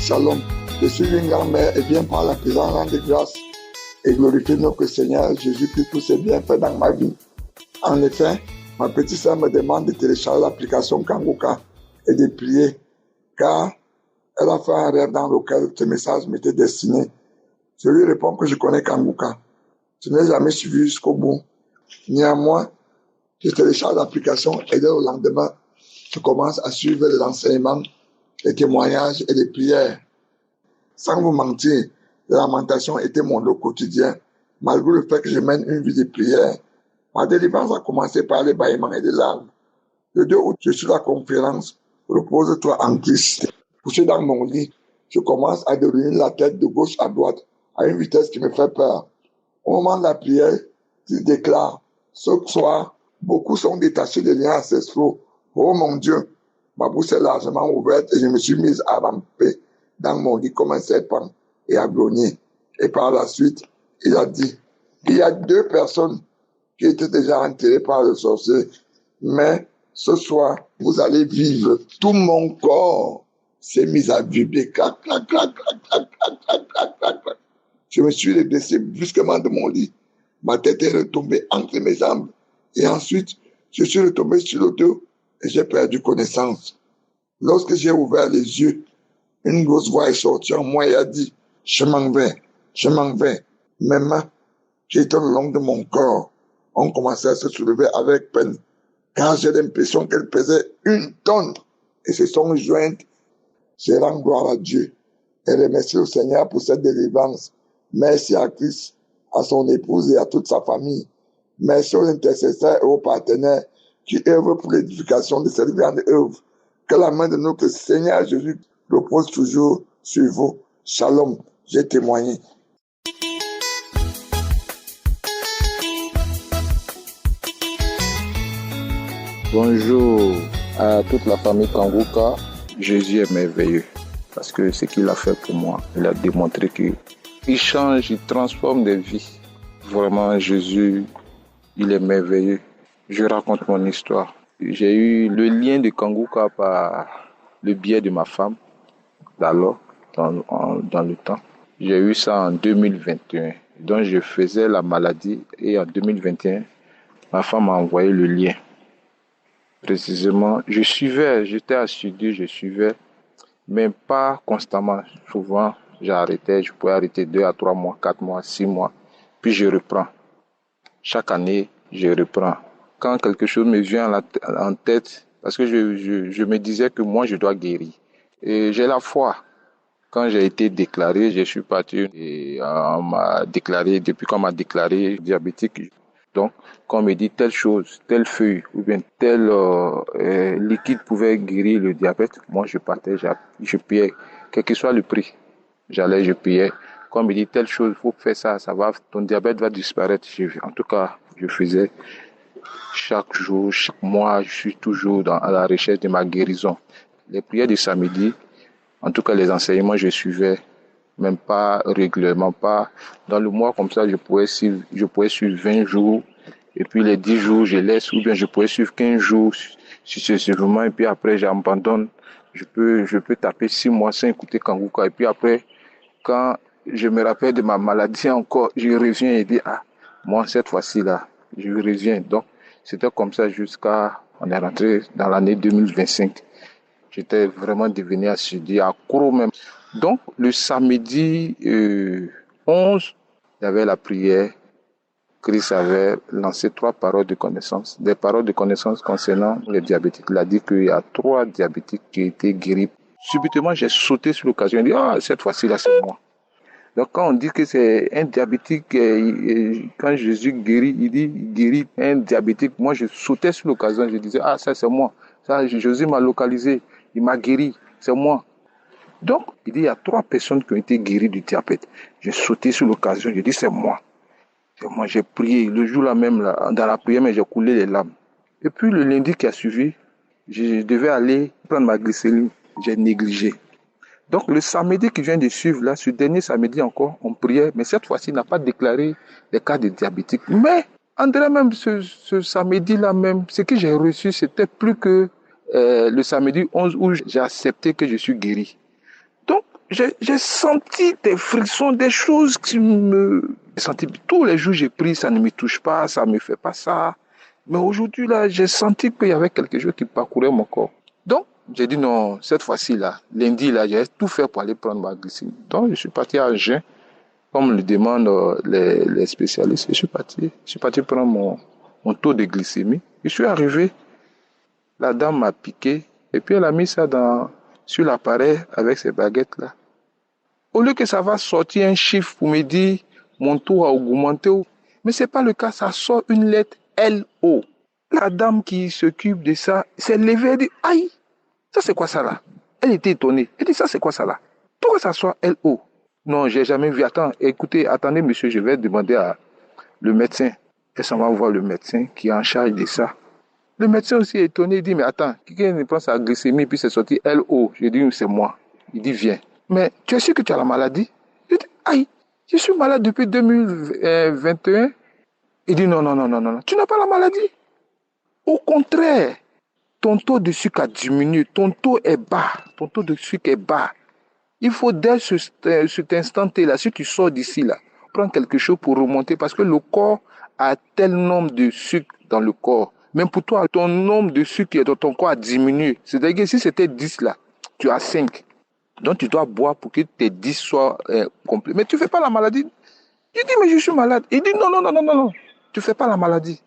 Shalom. Je suis une grand-mère et viens par la présence rendre grâce et glorifier notre Seigneur Jésus-Christ pour ses bienfaits dans ma vie. En effet, ma petite sœur me demande de télécharger l'application Kanguka et de prier, car elle a fait un rêve dans lequel ce message m'était destiné. Je lui réponds que je connais Kanguka. Je n'ai jamais suivi jusqu'au bout. Néanmoins, je télécharge l'application et dès le lendemain, je commence à suivre les enseignements, les témoignages et les prières. Sans vous mentir, la lamentation était mon lot quotidien, malgré le fait que je mène une vie de prière. Ma délivrance a commencé par les bâillements et les larmes. Le 2 août, je suis à la conférence « Repose-toi en Christ ». Couché dans mon lit, je commence à dérouler la tête de gauche à droite à une vitesse qui me fait peur. Au moment de la prière, je déclare « Ce soir, beaucoup sont détachés des liens ancestraux. Oh mon Dieu !» Ma bouche est largement ouverte et je me suis mise à ramper dans mon lit comme un serpent et à grogner. Et par la suite, il a dit, il y a 2 personnes qui étaient déjà enterrées par le sorcier, mais ce soir, vous allez vivre. Tout mon corps s'est mis à vibrer. Clac, clac, clac, clac, clac, clac, clac, clac, clac, clac. Je me suis redressé brusquement de mon lit. Ma tête est retombée entre mes jambes. Et ensuite, je suis retombé sur le dos et j'ai perdu connaissance. Lorsque j'ai ouvert les yeux, une grosse voix est sortie en moi et a dit, je m'en vais, je m'en vais. Mes mains, qui étaient le long de mon corps, ont commencé à se soulever avec peine, car j'ai l'impression qu'elles pesaient 1 tonne et se sont jointes. Je rends gloire à Dieu et remercie le Seigneur pour cette délivrance. Merci à Christ, à son épouse et à toute sa famille. Merci aux intercesseurs et aux partenaires qui œuvrent pour l'édification de cette grande œuvre. Que la main de notre Seigneur Jésus repose toujours sur vous. Shalom, j'ai témoigné. Bonjour à toute la famille Kanguka. Jésus est merveilleux parce que ce qu'il a fait pour moi, il a démontré qu'il change, il transforme des vies. Vraiment, Jésus, il est merveilleux. Je raconte mon histoire. J'ai eu le lien de Kanguka par le biais de ma femme, d'alors, dans le temps. J'ai eu ça en 2021. Donc, je faisais la maladie et en 2021, ma femme m'a envoyé le lien. Précisément, j'étais assidu, je suivais, mais pas constamment. Souvent, j'arrêtais, je pouvais arrêter 2 à 3 mois, 4 mois, 6 mois, puis je reprends. Chaque année, je reprends. Quand quelque chose me vient en tête, parce que je me disais que moi, je dois guérir. Et j'ai la foi. Quand j'ai été déclaré, je suis parti et on m'a déclaré, depuis qu'on m'a déclaré diabétique, donc, quand on me dit telle chose, telle feuille ou bien tel liquide pouvait guérir le diabète, moi je partais, je payais, quel que soit le prix. J'allais, je payais. Quand on me dit telle chose, il faut faire ça, ton diabète va disparaître. En tout cas, je faisais chaque jour, chaque mois, je suis toujours à la recherche de ma guérison. Les prières du samedi, en tout cas les enseignements, je suivais, même pas régulièrement, pas dans le mois comme ça, je pouvais suivre 20 jours, et puis les 10 jours, je laisse, ou bien je pourrais suivre 15 jours successivement, et puis après, j'abandonne. Je peux taper 6 mois sans écouter Kanguka, et puis après, quand je me rappelle de ma maladie encore, je reviens et dis, moi, cette fois-ci là, je reviens. Donc, c'était comme ça on est rentré dans l'année 2025. J'étais vraiment devenu assidu, accro même. Donc, le samedi 11, il y avait la prière. Christ avait lancé 3 paroles de connaissance. Des paroles de connaissance concernant les diabétiques. Il a dit qu'il y a 3 diabétiques qui étaient guéris. Subitement, j'ai sauté sur l'occasion. J'ai dit, cette fois-ci, là, c'est moi. Donc, quand on dit que c'est un diabétique, quand Jésus guérit, il dit, il guérit un diabétique. Moi, je sautais sur l'occasion. Je disais, ça, c'est moi. Ça, Jésus m'a localisé. Il m'a guéri. C'est moi. Donc, il dit, il y a 3 personnes qui ont été guéries du diabète. J'ai sauté sur l'occasion. J'ai dit, c'est moi. C'est moi, j'ai prié. Le jour-là même, dans la prière, mais j'ai coulé les larmes. Et puis, le lundi qui a suivi, je devais aller prendre ma glycémie. J'ai négligé. Donc, le samedi qui vient de suivre, là, ce dernier samedi encore, on priait, mais cette fois-ci, il n'a pas déclaré les cas de diabétique. Mais, André, même ce samedi-là même, ce que j'ai reçu, c'était plus que le samedi 11 où j'ai accepté que je suis guéri. Donc, j'ai senti des frictions, des choses qui me... J'ai senti, tous les jours j'ai pris, ça ne me touche pas, ça ne me fait pas ça. Mais aujourd'hui, là, j'ai senti qu'il y avait quelque chose qui parcourait mon corps. Donc, j'ai dit non, cette fois-ci, là, lundi, là, j'ai tout fait pour aller prendre ma glycémie. Donc, je suis parti à jeun, comme le demandent les spécialistes. Je suis parti prendre mon taux de glycémie. Je suis arrivé, la dame m'a piqué, et puis elle a mis ça sur l'appareil avec ses baguettes, là. Au lieu que ça va sortir un chiffre pour me dire mon taux a augmenté, mais ce n'est pas le cas, ça sort une lettre LO. La dame qui s'occupe de ça s'est levée et dit aïe, ça c'est quoi ça là? Elle était étonnée. Elle dit ça c'est quoi ça là? Pourquoi ça soit LO? Non, j'ai jamais vu. Attendez monsieur, je vais demander à le médecin. Elle s'en va voir le médecin qui est en charge de ça. Le médecin aussi est étonné, il dit mais attends, quelqu'un prend sa glycémie puis c'est sorti LO. Je dis c'est moi. Il dit viens. Mais tu es sûr que tu as la maladie? Je dis aïe, je suis malade depuis 2021. Il dit non, tu n'as pas la maladie. Au contraire, ton taux de sucre a diminué, ton taux est bas, ton taux de sucre est bas. Il faut dès cet instant là, si tu sors d'ici là, prends quelque chose pour remonter parce que le corps a tel nombre de sucre dans le corps. Même pour toi, ton nombre de sucre dans ton corps a diminué. C'est-à-dire que si c'était 10 là, tu as 5. Donc tu dois boire pour que tes 10 soient complets. Mais tu ne fais pas la maladie. Je dis mais je suis malade. Il dit non. Tu ne fais pas la maladie.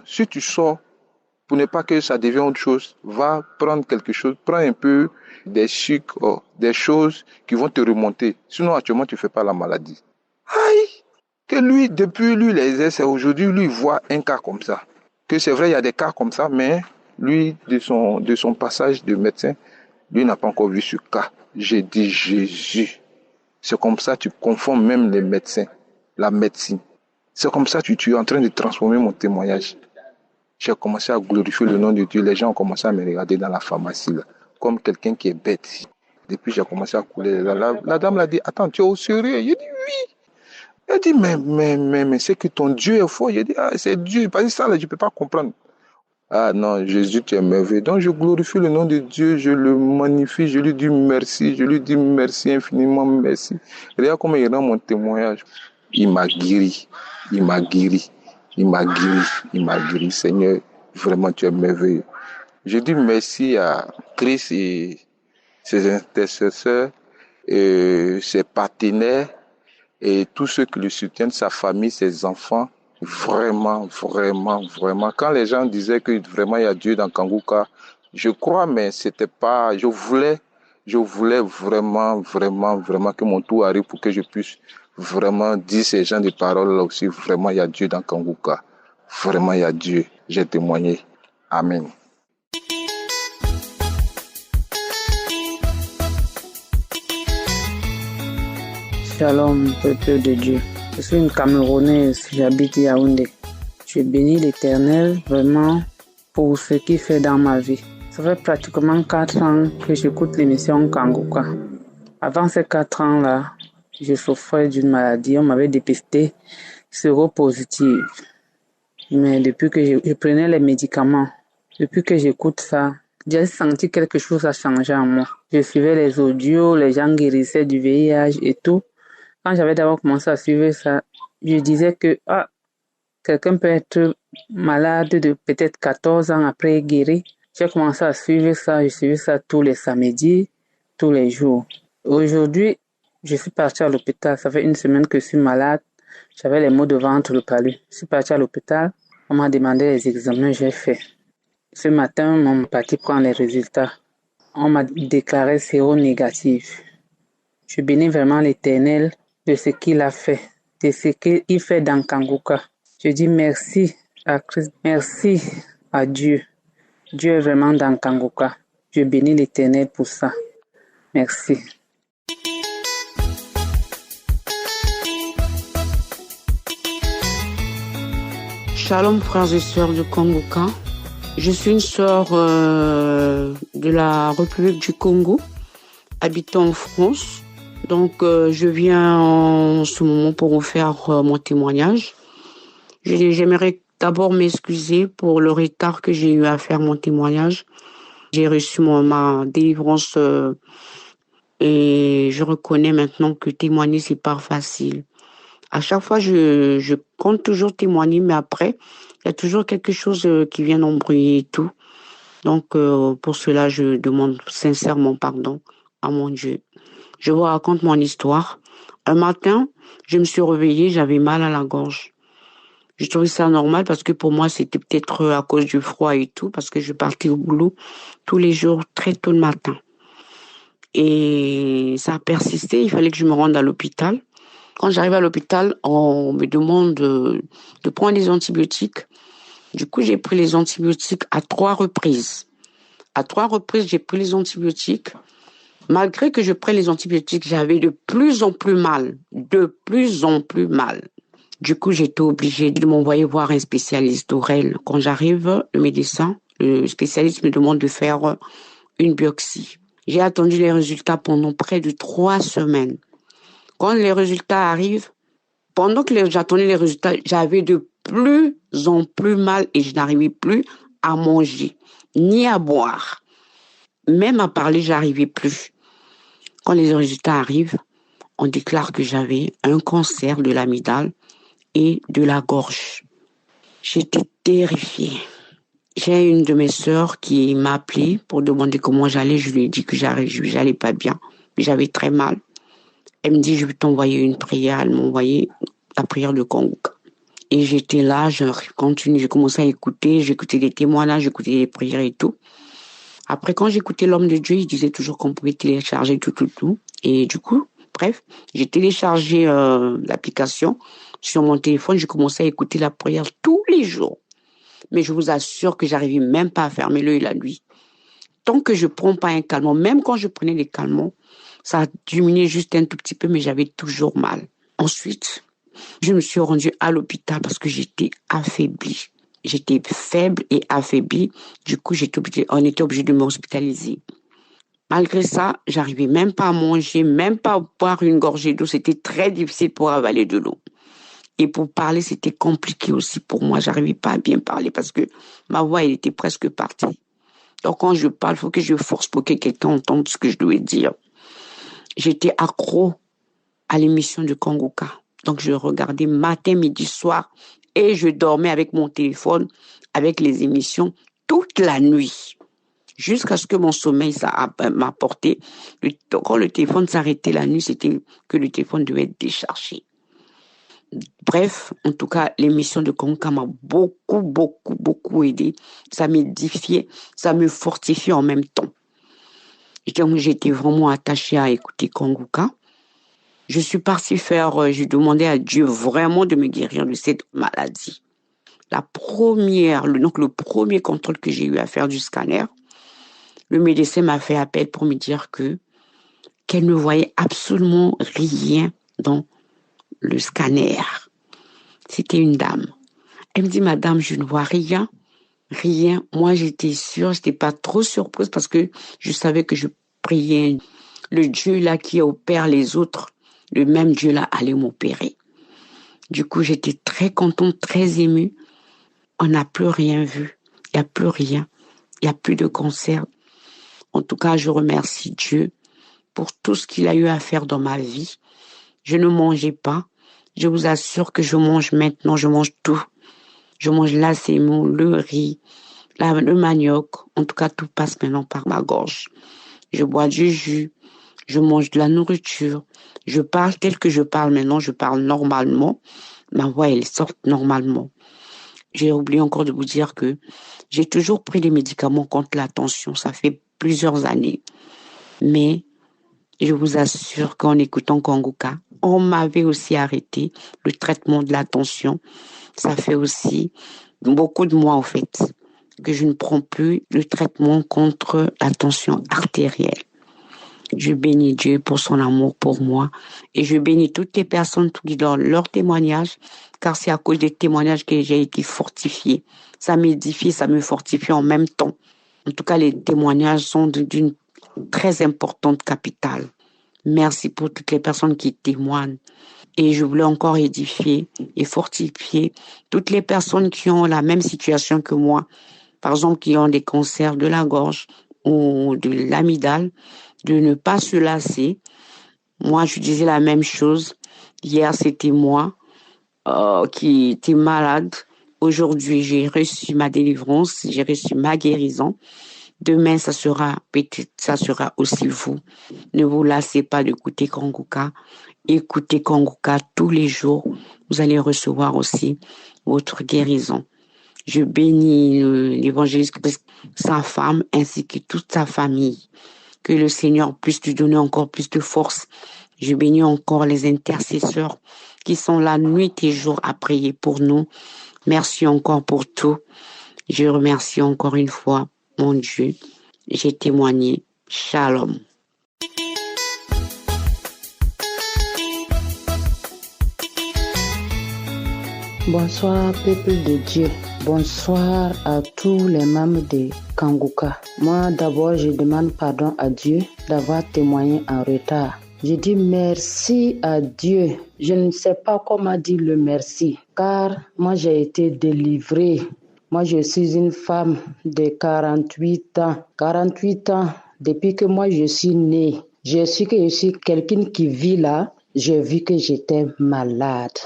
Si tu sors, pour ne pas que ça devienne autre chose, va prendre quelque chose, prends un peu des sucres, des choses qui vont te remonter. Sinon, actuellement, tu ne fais pas la maladie. Aïe! Que lui, depuis lui, les essais, aujourd'hui, lui, il voit un cas comme ça. Que c'est vrai, il y a des cas comme ça, mais lui, de son passage de médecin, lui n'a pas encore vu ce cas. J'ai dit Jésus. C'est comme ça que tu confonds même les médecins, la médecine. C'est comme ça que tu es en train de transformer mon témoignage. J'ai commencé à glorifier le nom de Dieu. Les gens ont commencé à me regarder dans la pharmacie, là, comme quelqu'un qui est bête. Depuis, j'ai commencé à couler. La dame l'a dit, attends, tu es au sérieux? J'ai dit, oui. Elle dit, mais c'est que ton Dieu est fort. J'ai dit, c'est Dieu. Parce que ça, là, je ne peux pas comprendre. Ah non, Jésus, tu es merveilleux. Donc, je glorifie le nom de Dieu, je le magnifie, je lui dis merci infiniment, merci. Regarde comment il rend mon témoignage. Il m'a guéri. Seigneur, vraiment, tu es merveilleux. Je dis merci à Christ et ses intercesseurs, et ses partenaires et tous ceux qui le soutiennent, sa famille, ses enfants. Vraiment. Quand les gens disaient que vraiment il y a Dieu dans Kanguka, je crois, mais c'était pas. Je voulais vraiment que mon tour arrive pour que je puisse vraiment dire ces gens de paroles là aussi. Vraiment, il y a Dieu dans Kanguka. Vraiment, il y a Dieu. J'ai témoigné. Amen. Shalom, peuple de Dieu. Je suis une Camerounaise, j'habite Yaoundé. Je bénis l'Éternel vraiment pour ce qu'il fait dans ma vie. Ça fait pratiquement 4 ans que j'écoute l'émission Kanguka. Avant ces 4 ans-là, je souffrais d'une maladie. On m'avait dépisté séropositive. Mais depuis que je prenais les médicaments, depuis que j'écoute ça, j'ai senti quelque chose a changé en moi. Je suivais les audios, les gens guérissaient du VIH et tout. Quand j'avais d'abord commencé à suivre ça, je disais que quelqu'un peut être malade de peut-être 14 ans après guéri. J'ai commencé à suivre ça, je suivais ça tous les samedis, tous les jours. Aujourd'hui, je suis partie à l'hôpital. Ça fait 1 semaine que je suis malade. J'avais les maux de ventre, le palu. Je suis partie à l'hôpital. On m'a demandé les examens, j'ai fait. Ce matin, on m'a parti prendre les résultats. On m'a déclaré séronégatif. Je bénis vraiment l'Éternel de ce qu'il a fait, de ce qu'il fait dans Kanguka. Je dis merci à Christ, merci à Dieu. Dieu est vraiment dans Kanguka. Je bénis l'Éternel pour ça. Merci. Shalom frères et sœurs de Kanguka. Je suis une sœur de la République du Congo, habitant en France. Donc, je viens en ce moment pour vous faire mon témoignage. J'aimerais d'abord m'excuser pour le retard que j'ai eu à faire mon témoignage. J'ai reçu ma délivrance Et je reconnais maintenant que témoigner, c'est pas facile. À chaque fois, je compte toujours témoigner, mais après, il y a toujours quelque chose qui vient d'embrouiller et tout. Donc, pour cela, je demande sincèrement pardon à mon Dieu. Je vous raconte mon histoire. Un matin, je me suis réveillée, j'avais mal à la gorge. Je trouvais ça normal parce que pour moi, c'était peut-être à cause du froid et tout, parce que je partais au boulot tous les jours très tôt le matin. Et ça a persisté, il fallait que je me rende à l'hôpital. Quand j'arrive à l'hôpital, on me demande de prendre des antibiotiques. Du coup, j'ai pris les antibiotiques à 3 reprises. À 3 reprises, j'ai pris les antibiotiques. Malgré que je prenne les antibiotiques, j'avais de plus en plus mal. De plus en plus mal. Du coup, j'étais obligée de m'envoyer voir un spécialiste d'oreille. Quand j'arrive, le spécialiste me demande de faire une biopsie. J'ai attendu les résultats pendant près de 3 semaines. Quand les résultats arrivent, pendant que j'attendais les résultats, j'avais de plus en plus mal et je n'arrivais plus à manger, ni à boire. Même à parler, j'arrivais plus. Quand les résultats arrivent, on déclare que j'avais un cancer de l'amygdale et de la gorge. J'étais terrifiée. J'ai une de mes sœurs qui m'a appelée pour demander comment j'allais. Je lui ai dit que j'allais pas bien, mais j'avais très mal. Elle me dit, je vais t'envoyer une prière. Elle m'a envoyé la prière de Kongoka. Et j'étais là, je continue, j'ai commencé à écouter, j'écoutais des témoignages, j'écoutais des prières et tout. Après, quand j'écoutais l'homme de Dieu, il disait toujours qu'on pouvait télécharger tout. Et du coup, bref, j'ai téléchargé l'application sur mon téléphone. J'ai commencé à écouter la prière tous les jours. Mais je vous assure que j'arrivais même pas à fermer l'œil la nuit. Tant que je prends pas un calmant, même quand je prenais des calmants, ça a diminué juste un tout petit peu, mais j'avais toujours mal. Ensuite, je me suis rendue à l'hôpital parce que j'étais affaiblie. J'étais faible et affaiblie. Du coup, on était obligé de m'hospitaliser. Malgré ça, j'arrivais même pas à manger, même pas à boire une gorgée d'eau. C'était très difficile pour avaler de l'eau. Et pour parler, c'était compliqué aussi pour moi. J'arrivais pas à bien parler parce que ma voix, elle était presque partie. Donc, quand je parle, il faut que je force pour que quelqu'un entende ce que je dois dire. J'étais accro à l'émission de Kongoka. Donc, je regardais matin, midi, soir et je dormais avec mon téléphone, avec les émissions toute la nuit. Jusqu'à ce que mon sommeil m'apportait. Quand le téléphone s'arrêtait la nuit, c'était que le téléphone devait être déchargé. Bref, en tout cas, l'émission de Kongoka m'a beaucoup aidé. Ça m'édifiait, ça me fortifiait en même temps. Donc, j'étais vraiment attachée à écouter Kongoka. Je suis partie je demandais à Dieu vraiment de me guérir de cette maladie. Le premier contrôle que j'ai eu à faire du scanner, le médecin m'a fait appel pour me dire qu'elle ne voyait absolument rien dans le scanner. C'était une dame. Elle me dit, madame, je ne vois rien. Moi, j'étais sûre, j'étais pas trop surprise parce que je savais que je priais le Dieu là qui opère les autres. Le même Dieu là allait m'opérer. Du coup, j'étais très contente, très émue. On n'a plus rien vu. Il n'y a plus rien. Il n'y a plus de cancer. En tout cas, je remercie Dieu pour tout ce qu'il a eu à faire dans ma vie. Je ne mangeais pas. Je vous assure que je mange maintenant. Je mange tout. Je mange la sémoule, le riz, le manioc. En tout cas, tout passe maintenant par ma gorge. Je bois du jus. Je mange de la nourriture. Je parle tel que je parle maintenant. Je parle normalement. Ma voix, elle sort normalement. J'ai oublié encore de vous dire que j'ai toujours pris des médicaments contre la tension. Ça fait plusieurs années. Mais je vous assure qu'en écoutant Kongoka, on m'avait aussi arrêté le traitement de la tension. Ça fait aussi beaucoup de mois, en fait, que je ne prends plus le traitement contre la tension artérielle. Je bénis Dieu pour son amour pour moi et je bénis toutes les personnes qui donnent leur témoignage, car c'est à cause des témoignages que j'ai été fortifiée. Ça m'édifie, ça me fortifie en même temps. En tout cas, les témoignages sont d'une très importante capitale. Merci pour toutes les personnes qui témoignent. Et je voulais encore édifier et fortifier toutes les personnes qui ont la même situation que moi. Par exemple, qui ont des cancers de la gorge ou de l'amygdale. de ne pas se lasser. Moi, je disais la même chose. Hier, c'était moi qui était malade. Aujourd'hui, j'ai reçu ma délivrance, j'ai reçu ma guérison. Demain, ça sera aussi vous. Ne vous lassez pas d'écouter Kongoka. Écoutez Kongoka tous les jours. Vous allez recevoir aussi votre guérison. Je bénis l'évangéliste, sa femme ainsi que toute sa famille. Que le Seigneur puisse lui donner encore plus de force. Je bénis encore les intercesseurs qui sont là nuit et jour à prier pour nous. Merci encore pour tout. Je remercie encore une fois mon Dieu. J'ai témoigné. Shalom. Bonsoir, peuple de Dieu. Bonsoir à tous les membres de Kongoka. Moi, d'abord, je demande pardon à Dieu d'avoir témoigné en retard. Je dis merci à Dieu. Je ne sais pas comment dire le merci, car moi, j'ai été délivrée. Moi, je suis une femme de 48 ans. 48 ans, depuis que moi, je suis née. Je suis quelqu'un qui vit là. J'ai vu que j'étais malade.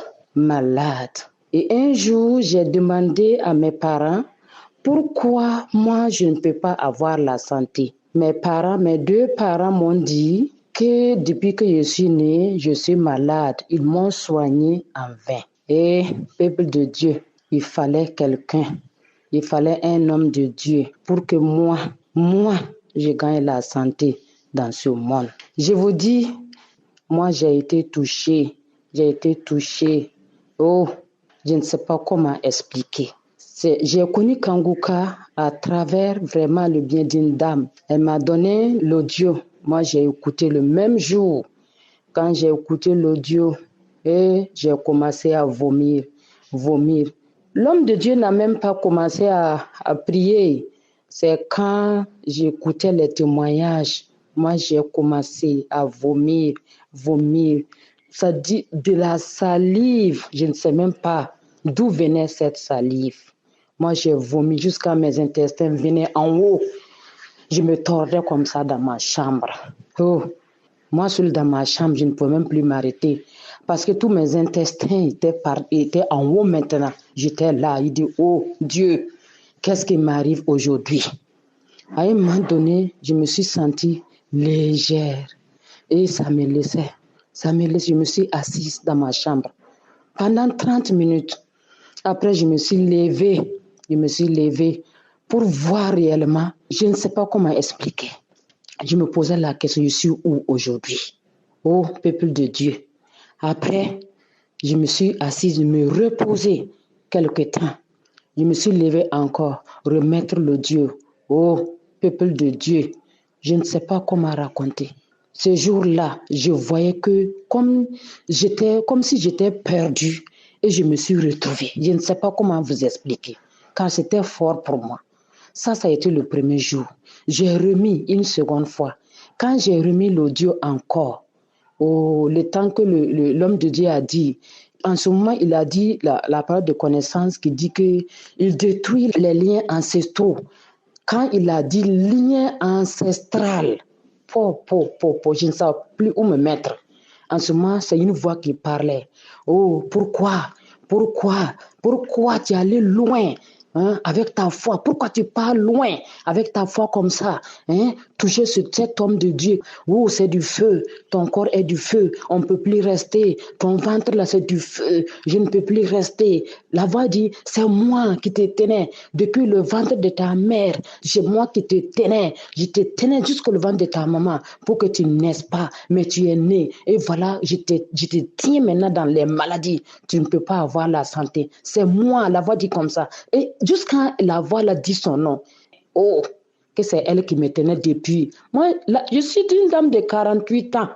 Et un jour, j'ai demandé à mes parents pourquoi moi, je ne peux pas avoir la santé. Mes deux parents m'ont dit que depuis que je suis née, je suis malade. Ils m'ont soigné en vain. Et peuple de Dieu, il fallait quelqu'un. Il fallait un homme de Dieu pour que moi, je gagne la santé dans ce monde. Je vous dis, moi, j'ai été touchée. Oh, je ne sais pas comment expliquer. J'ai connu Kongoka à travers vraiment le bien d'une dame. Elle m'a donné l'audio. Moi, j'ai écouté le même jour. Quand j'ai écouté l'audio, et j'ai commencé à vomir. L'homme de Dieu n'a même pas commencé à prier. C'est quand j'écoutais les témoignages, moi, j'ai commencé à vomir. Ça dit de la salive. Je ne sais même pas d'où venait cette salive. Moi, j'ai vomi jusqu'à mes intestins venaient en haut. Je me tordais comme ça dans ma chambre. Oh, moi, seul dans ma chambre, je ne pouvais même plus m'arrêter. Parce que tous mes intestins étaient en haut maintenant. J'étais là. Il dit, oh Dieu, qu'est-ce qui m'arrive aujourd'hui? À un moment donné, je me suis sentie légère. Et ça me laissait. Je me suis assise dans ma chambre. Pendant 30 minutes. Après, je me suis levée pour voir réellement. Je ne sais pas comment expliquer. Je me posais la question, je suis où aujourd'hui? Oh, peuple de Dieu. Après, je me suis assise, me reposer quelque temps. Je me suis levée encore, remettre le Dieu. Oh, peuple de Dieu. Je ne sais pas comment raconter. Ce jour-là, je voyais que comme si j'étais perdue et je me suis retrouvée. Je ne sais pas comment vous expliquer, car c'était fort pour moi. Ça a été le premier jour. J'ai remis une seconde fois. Quand j'ai remis l'audio encore, le temps que l'homme de Dieu a dit, en ce moment, il a dit la parole de connaissance qui dit qu'il détruit les liens ancestraux. Quand il a dit lien ancestral, je ne sais plus où me mettre. En ce moment, c'est une voix qui parlait. Oh, pourquoi tu es allé loin avec ta foi? Pourquoi tu pars loin avec ta foi comme ça? Toucher cet homme de Dieu. Oh, c'est du feu. Ton corps est du feu. On ne peut plus rester. Ton ventre là, c'est du feu. Je ne peux plus rester. La voix dit, c'est moi qui te tenais depuis le ventre de ta mère. C'est moi qui te tenais. Je te tenais jusqu'au ventre de ta maman pour que tu ne naisses pas. Mais tu es né. Et voilà, je te tiens maintenant dans les maladies. Tu ne peux pas avoir la santé. C'est moi. La voix dit comme ça. Et jusqu'à la voix là dit son nom. Oh, que c'est elle qui me tenait depuis. Moi, je suis une dame de 48 ans.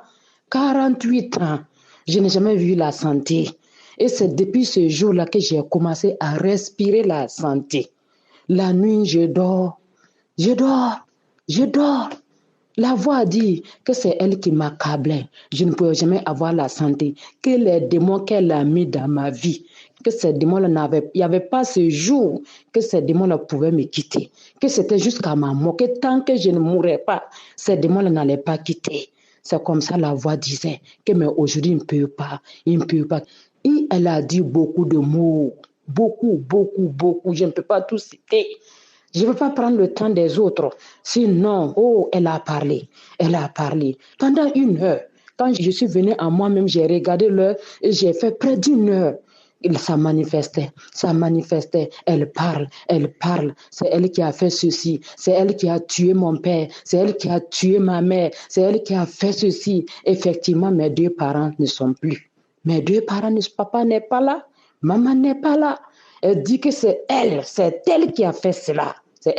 48 ans. Je n'ai jamais vu la santé. Et c'est depuis ce jour-là que j'ai commencé à respirer la santé. La nuit, je dors. La voix dit que c'est elle qui m'accablait. Je ne pouvais jamais avoir la santé. Que les démons qu'elle a mis dans ma vie, que ces démons-là il n'y avait pas ce jour que ces démons-là pouvaient me quitter, que c'était jusqu'à ma mort, que tant que je ne mourrais pas, ces démons-là n'allaient pas quitter. C'est comme ça la voix disait que mais aujourd'hui il ne peut pas. Et elle a dit beaucoup de mots, beaucoup, je ne peux pas tout citer. Je ne veux pas prendre le temps des autres. Sinon, elle a parlé. Pendant 1 heure, quand je suis venue à moi-même, j'ai regardé l'heure et j'ai fait près d'1 heure. Ça manifestait. Elle parle. C'est elle qui a fait ceci. C'est elle qui a tué mon père. C'est elle qui a tué ma mère. C'est elle qui a fait ceci. Effectivement, mes 2 parents ne sont plus. Papa n'est pas là. Maman n'est pas là. Elle dit que c'est elle qui a fait cela. Et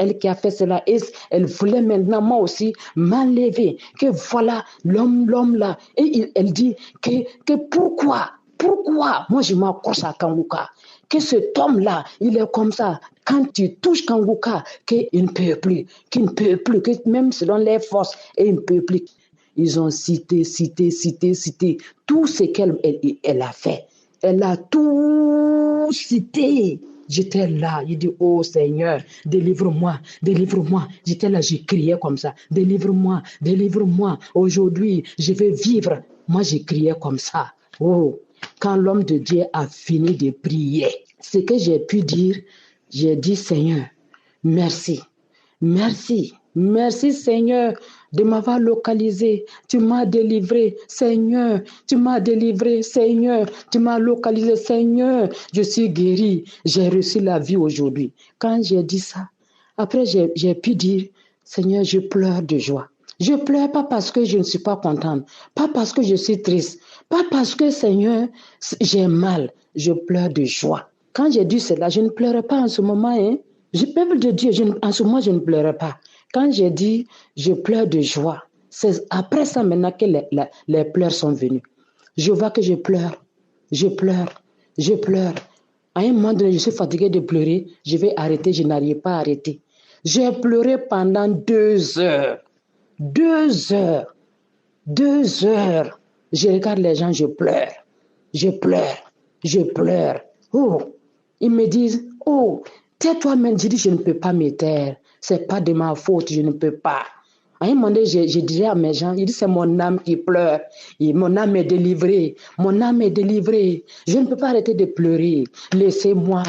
elle voulait maintenant, moi aussi, m'enlever. Que voilà, l'homme là. Et elle dit que pourquoi? Moi, je m'accroche à Kanguka. Que cet homme-là, il est comme ça. Quand tu touches Kanguka, qu'il ne peut plus. Que même selon les forces, il ne peut plus. Ils ont cité tout ce qu'elle a fait. Elle a tout cité. J'étais là, il dit, oh Seigneur, délivre-moi. J'étais là, j'ai crié comme ça, délivre-moi. Aujourd'hui, je vais vivre. Moi, j'ai crié comme ça. Oh, quand l'homme de Dieu a fini de prier, ce que j'ai pu dire, j'ai dit, Seigneur, merci Seigneur de m'avoir localisé. Tu m'as délivré, Seigneur. Tu m'as localisé, Seigneur. Je suis guéri. J'ai reçu la vie aujourd'hui. Quand j'ai dit ça, après j'ai pu dire, Seigneur, je pleure de joie. Je pleure pas parce que je ne suis pas contente, pas parce que je suis triste, pas parce que, Seigneur, j'ai mal. Je pleure de joie. Quand j'ai dit cela, je ne pleurais pas en ce moment. Peuple de Dieu, en ce moment, je ne pleurais pas. Quand j'ai dit, je pleure de joie, c'est après ça maintenant que les pleurs sont venus. Je vois que je pleure. À un moment donné, je suis fatiguée de pleurer. Je vais arrêter, je n'arrive pas à arrêter. J'ai pleuré pendant 2 heures. 2 heures. Je regarde les gens, je pleure. Oh, ils me disent, oh, tais-toi même. Je dis, je ne peux pas me taire. C'est pas de ma faute, je ne peux pas. À un moment donné, je disais à mes gens, il dit, c'est mon âme qui pleure. Et mon âme est délivrée. Je ne peux pas arrêter de pleurer. Laissez-moi.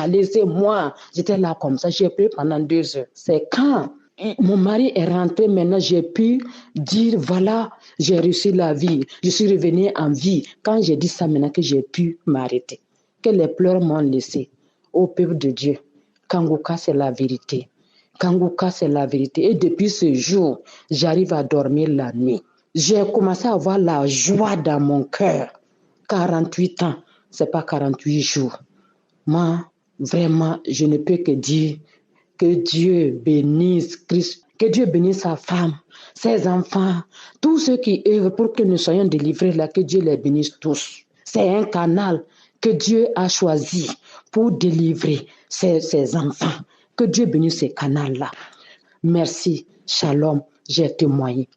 J'étais là comme ça, j'ai pleuré pendant 2 heures. C'est quand mon mari est rentré, maintenant j'ai pu dire, voilà, j'ai reçu la vie. Je suis revenue en vie. Quand j'ai dit ça, maintenant que j'ai pu m'arrêter. Que les pleurs m'ont laissé. Ô peuple de Dieu, Kanguka, c'est la vérité. Et depuis ce jour, j'arrive à dormir la nuit. J'ai commencé à avoir la joie dans mon cœur. 48 ans, c'est pas 48 jours. Moi, vraiment, je ne peux que dire que Dieu bénisse Christ, que Dieu bénisse sa femme, ses enfants, tous ceux qui œuvrent pour que nous soyons délivrés là, que Dieu les bénisse tous. C'est un canal que Dieu a choisi pour délivrer ses enfants. Que Dieu bénisse ces canaux-là. Merci, shalom, j'ai témoigné.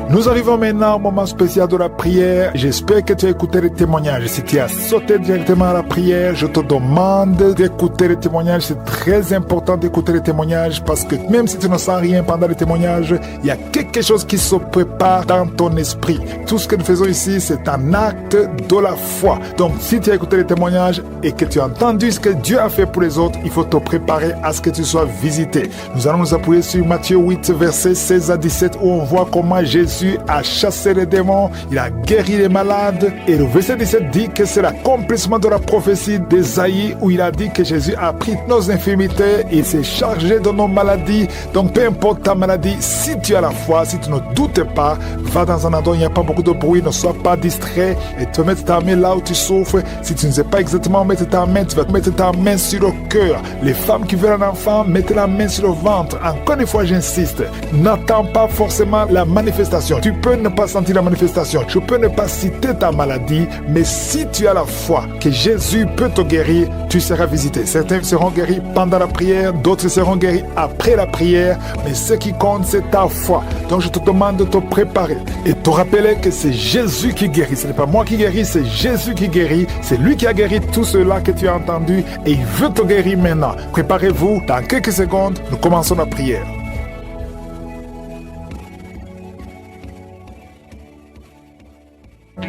Nous arrivons maintenant au moment spécial de la prière. J'espère que tu as écouté les témoignages. Si tu as sauté directement à la prière, je te demande d'écouter les témoignages. C'est très important d'écouter les témoignages parce que même si tu ne sens rien pendant les témoignages, il y a quelque chose qui se prépare dans ton esprit. Tout ce que nous faisons ici, c'est un acte de la foi. Donc, si tu as écouté les témoignages et que tu as entendu ce que Dieu a fait pour les autres, il faut te préparer à ce que tu sois visité. Nous allons nous appuyer sur Matthieu 8, versets 16 à 17, où on voit comment Jésus a chassé les démons, il a guéri les malades. Et le verset 17 dit que c'est l'accomplissement de la prophétie d'Ésaïe où il a dit que Jésus a pris nos infirmités et s'est chargé de nos maladies. Donc peu importe ta maladie, si tu as la foi, si tu ne doutes pas, va dans un endroit où il n'y a pas beaucoup de bruit, ne sois pas distrait et te mettre ta main là où tu souffres. Si tu ne sais pas exactement mettre ta main, tu vas mettre ta main sur le cœur. Les femmes qui veulent un enfant, mettez la main sur le ventre. Encore une fois, j'insiste, n'attends pas forcément la manifestation. manifestation. Tu peux ne pas sentir la manifestation. Je peux ne pas citer ta maladie, mais si tu as la foi que Jésus peut te guérir, tu seras visité. Certains seront guéris pendant la prière, d'autres seront guéris après la prière, mais ce qui compte, c'est ta foi. Donc je te demande de te préparer et te rappeler que c'est Jésus qui guérit. Ce n'est pas moi qui guéris, c'est Jésus qui guérit. C'est lui qui a guéri tout cela que tu as entendu et il veut te guérir maintenant. Préparez-vous, dans quelques secondes, nous commençons la prière.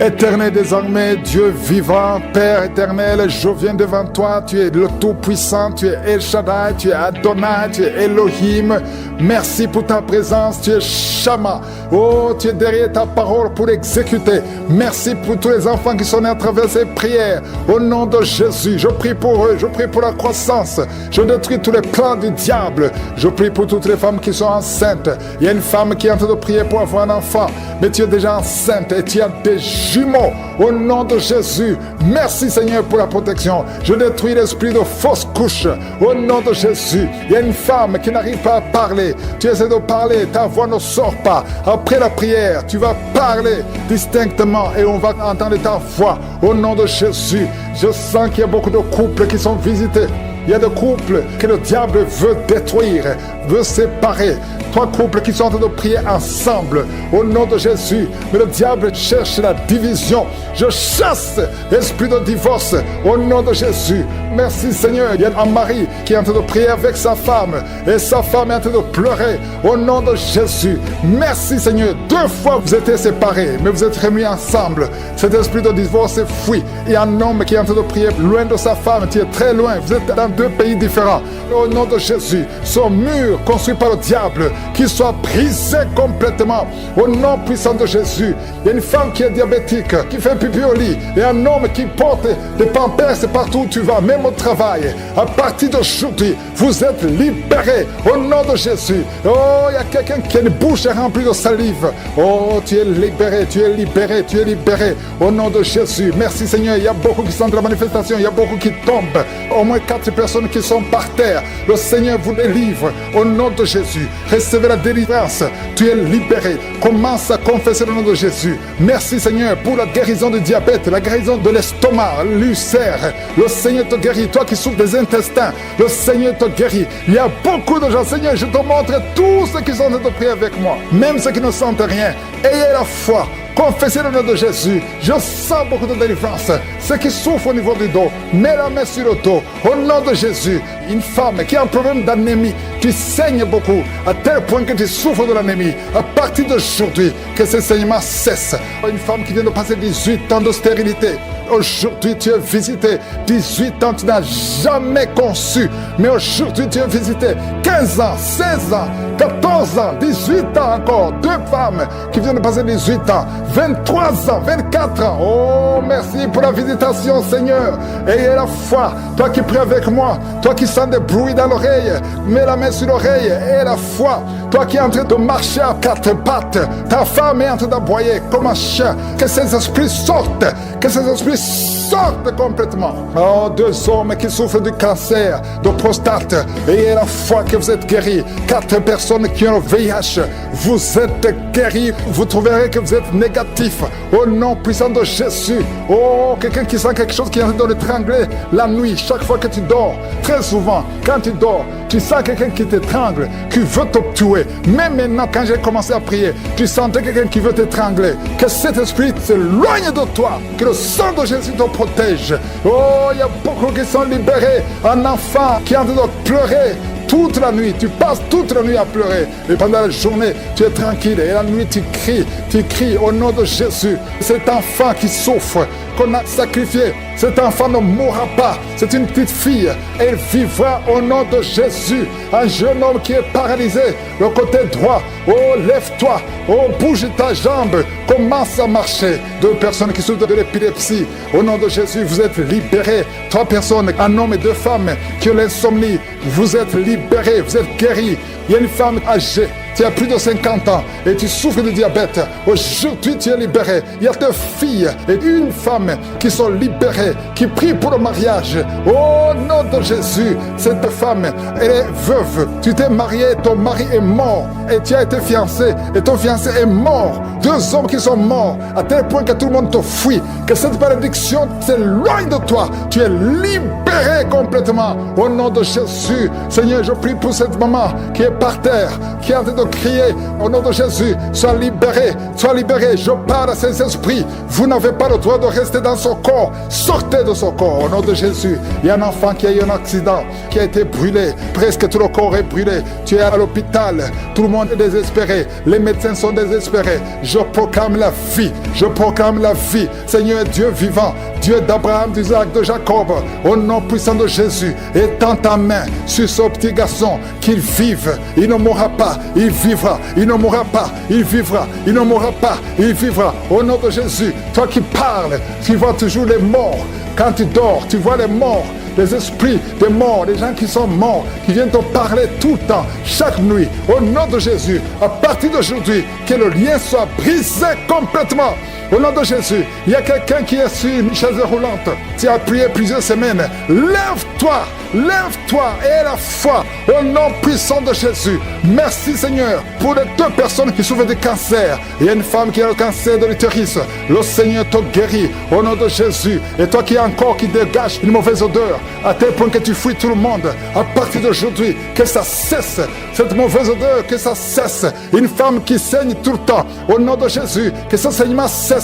Éternel désormais, Dieu vivant, Père éternel, je viens devant toi, tu es le Tout-Puissant, tu es El Shaddai, tu es Adonai, tu es Elohim. Merci pour ta présence, tu es Shama. Oh, tu es derrière ta parole pour exécuter. Merci pour tous les enfants qui sont nés à travers ces prières. Au nom de Jésus, je prie pour eux, je prie pour la croissance. Je détruis tous les plans du diable. Je prie pour toutes les femmes qui sont enceintes. Il y a une femme qui est en train de prier pour avoir un enfant, mais tu es déjà enceinte et tu as des jumeaux. Au nom de Jésus, merci Seigneur pour la protection. Je détruis l'esprit de fausse couche. Au nom de Jésus, il y a une femme qui n'arrive pas à parler. Tu essaies de parler, ta voix ne sort pas. Après la prière, tu vas parler distinctement et on va entendre ta voix. Au nom de Jésus, je sens qu'il y a beaucoup de couples qui sont visités. Il y a des couples que le diable veut détruire, veut séparer. 3 couples qui sont en train de prier ensemble au nom de Jésus. Mais le diable cherche la division. Je chasse l'esprit de divorce au nom de Jésus. Merci Seigneur. Il y a un mari qui est en train de prier avec sa femme et sa femme est en train de pleurer au nom de Jésus. Merci Seigneur. 2 fois vous étiez séparés, mais vous êtes remis ensemble. Cet esprit de divorce est fui. Il y a un homme qui est en train de prier loin de sa femme. Tu es très loin. Vous êtes dans 2 pays différents. Au nom de Jésus, son mur construit par le diable, qu'il soit brisé complètement. Au nom puissant de Jésus, il y a une femme qui est diabétique, qui fait pipi au lit, et un homme qui porte des pampers partout où tu vas, même au travail. À partir d'aujourd'hui, vous êtes libérés au nom de Jésus. Oh, il y a quelqu'un qui a une bouche remplie de salive. Oh, tu es libéré, tu es libéré, tu es libéré au nom de Jésus. Merci Seigneur. Il y a beaucoup qui sont de la manifestation, il y a beaucoup qui tombent. Au moins 4 personnes qui sont par terre. Le Seigneur vous délivre au nom de Jésus. Recevez la délivrance. Tu es libéré. Commence à confesser le nom de Jésus. Merci Seigneur pour la guérison du diabète, la guérison de l'estomac, l'ulcère. Le Seigneur te guérit. Toi qui souffres des intestins, le Seigneur te guérit. Il y a beaucoup de gens. Seigneur, je te montre tous ceux qui sont en train de prier avec moi. Même ceux qui ne sentent rien. Ayez la foi. Confessez le nom de Jésus. Je sens beaucoup de délivrance. Ceux qui souffrent au niveau du dos, mets la main sur le dos. Au nom de Jésus, une femme qui a un problème d'anémie, tu saignes beaucoup, à tel point que tu souffres de l'anémie. À partir d'aujourd'hui, que ce saignement cesse. Une femme qui vient de passer 18 ans de stérilité. Aujourd'hui, tu es visité. 18 ans, tu n'as jamais conçu. Mais aujourd'hui, tu es visité. 15 ans, 16 ans, 14 ans, 18 ans encore. 2 femmes qui viennent de passer 18 ans. 23 ans, 24 ans. Oh, merci pour la visitation, Seigneur. Ayez la foi. Toi qui pries avec moi, toi qui sens des bruits dans l'oreille, mets la main sur l'oreille. Ayez la foi. Toi qui es en train de marcher à 4 pattes, ta femme est en train d'aboyer comme un chien. Que ces esprits sortent. Que ces esprits sortent complètement. Oh, 2 hommes qui souffrent du cancer, de prostate. Ayez la foi que vous êtes guéris. 4 personnes qui ont le VIH. Vous êtes guéris. Vous trouverez que vous êtes négatif. Au nom puissant de Jésus. Oh, quelqu'un qui sent quelque chose qui est en train de l'étrangler la nuit, chaque fois que tu dors. Très souvent, quand tu dors, tu sens quelqu'un qui t'étrangle, qui veut te tuer. Même maintenant, quand j'ai commencé à prier, tu sentais quelqu'un qui veut t'étrangler. Que cet esprit s'éloigne de toi. Que le sang de Jésus te protège. Oh, il y a beaucoup qui sont libérés. Un enfant qui est en train de pleurer toute la nuit, tu passes toute la nuit à pleurer. Et pendant la journée, tu es tranquille. Et la nuit, tu cries au nom de Jésus. Cet enfant qui souffre, qu'on a sacrifié, cet enfant ne mourra pas. C'est une petite fille. Elle vivra au nom de Jésus. Un jeune homme qui est paralysé, le côté droit. Oh, lève-toi. Oh, bouge ta jambe. Commence à marcher. 2 personnes qui souffrent de l'épilepsie. Au nom de Jésus, vous êtes libérés. 3 personnes, un homme et 2 femmes qui ont l'insomnie. Vous êtes libérés. Vous êtes guéris. Il y a une femme âgée. tu as plus de 50 ans et tu souffres de diabète. Aujourd'hui, tu es libéré. Il y a 2 filles et une femme qui sont libérées, qui prient pour le mariage. Au nom de Jésus, cette femme, elle est veuve. Tu t'es marié, ton mari est mort et tu as été fiancé et ton fiancé est mort. 2 hommes qui sont morts à tel point que tout le monde te fuit. Que cette malédiction s'éloigne de toi. Tu es libéré complètement. Au nom de Jésus, Seigneur, je prie pour cette maman qui est par terre, qui est en train de crier. Au nom de Jésus, sois libéré, sois libéré. Je parle à ces esprits. Vous n'avez pas le droit de rester dans son corps. Sortez de son corps. Au nom de Jésus, il y a un enfant qui a eu un accident, qui a été brûlé. Presque tout le corps est brûlé. Tu es à l'hôpital. Tout le monde est désespéré. Les médecins sont désespérés. Je proclame la vie. Je proclame la vie. Seigneur Dieu vivant, Dieu d'Abraham, d'Isaac, de Jacob, au nom puissant de Jésus, étends ta main sur ce petit garçon, qu'il vive. Il ne mourra pas, il vivra. Il ne mourra pas, il vivra. Il ne mourra pas, il vivra. Au nom de Jésus, toi qui parles, tu vois toujours les morts. Quand tu dors, tu vois les morts. Les esprits des morts, les gens qui sont morts, qui viennent te parler tout le temps, chaque nuit, au nom de Jésus, à partir d'aujourd'hui, que le lien soit brisé complètement. Au nom de Jésus, il y a quelqu'un qui est sur une chaise roulante. Tu as prié plusieurs semaines. Lève-toi, lève-toi et la foi au nom puissant de Jésus. Merci Seigneur pour les 2 personnes qui souffrent de cancer. Il y a une femme qui a le cancer de l'utérus. Le Seigneur te guérit au nom de Jésus. Et toi qui as encore qui dégage une mauvaise odeur, à tel point que tu fuis tout le monde, à partir d'aujourd'hui, que ça cesse. Cette mauvaise odeur, que ça cesse. Une femme qui saigne tout le temps, au nom de Jésus, que ce saignement cesse.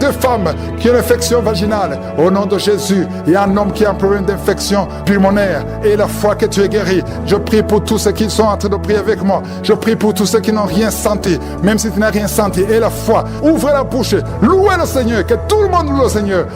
2 femmes qui ont une infection vaginale, au nom de Jésus. Il y a un homme qui a un problème d'infection pulmonaire et la foi que tu es guéri. Je prie pour tous ceux qui sont en train de prier avec moi. Je prie pour tous ceux qui n'ont rien senti, même si tu n'as rien senti. Et la foi, ouvrez la bouche, louez le Seigneur, que tout le monde loue le Seigneur.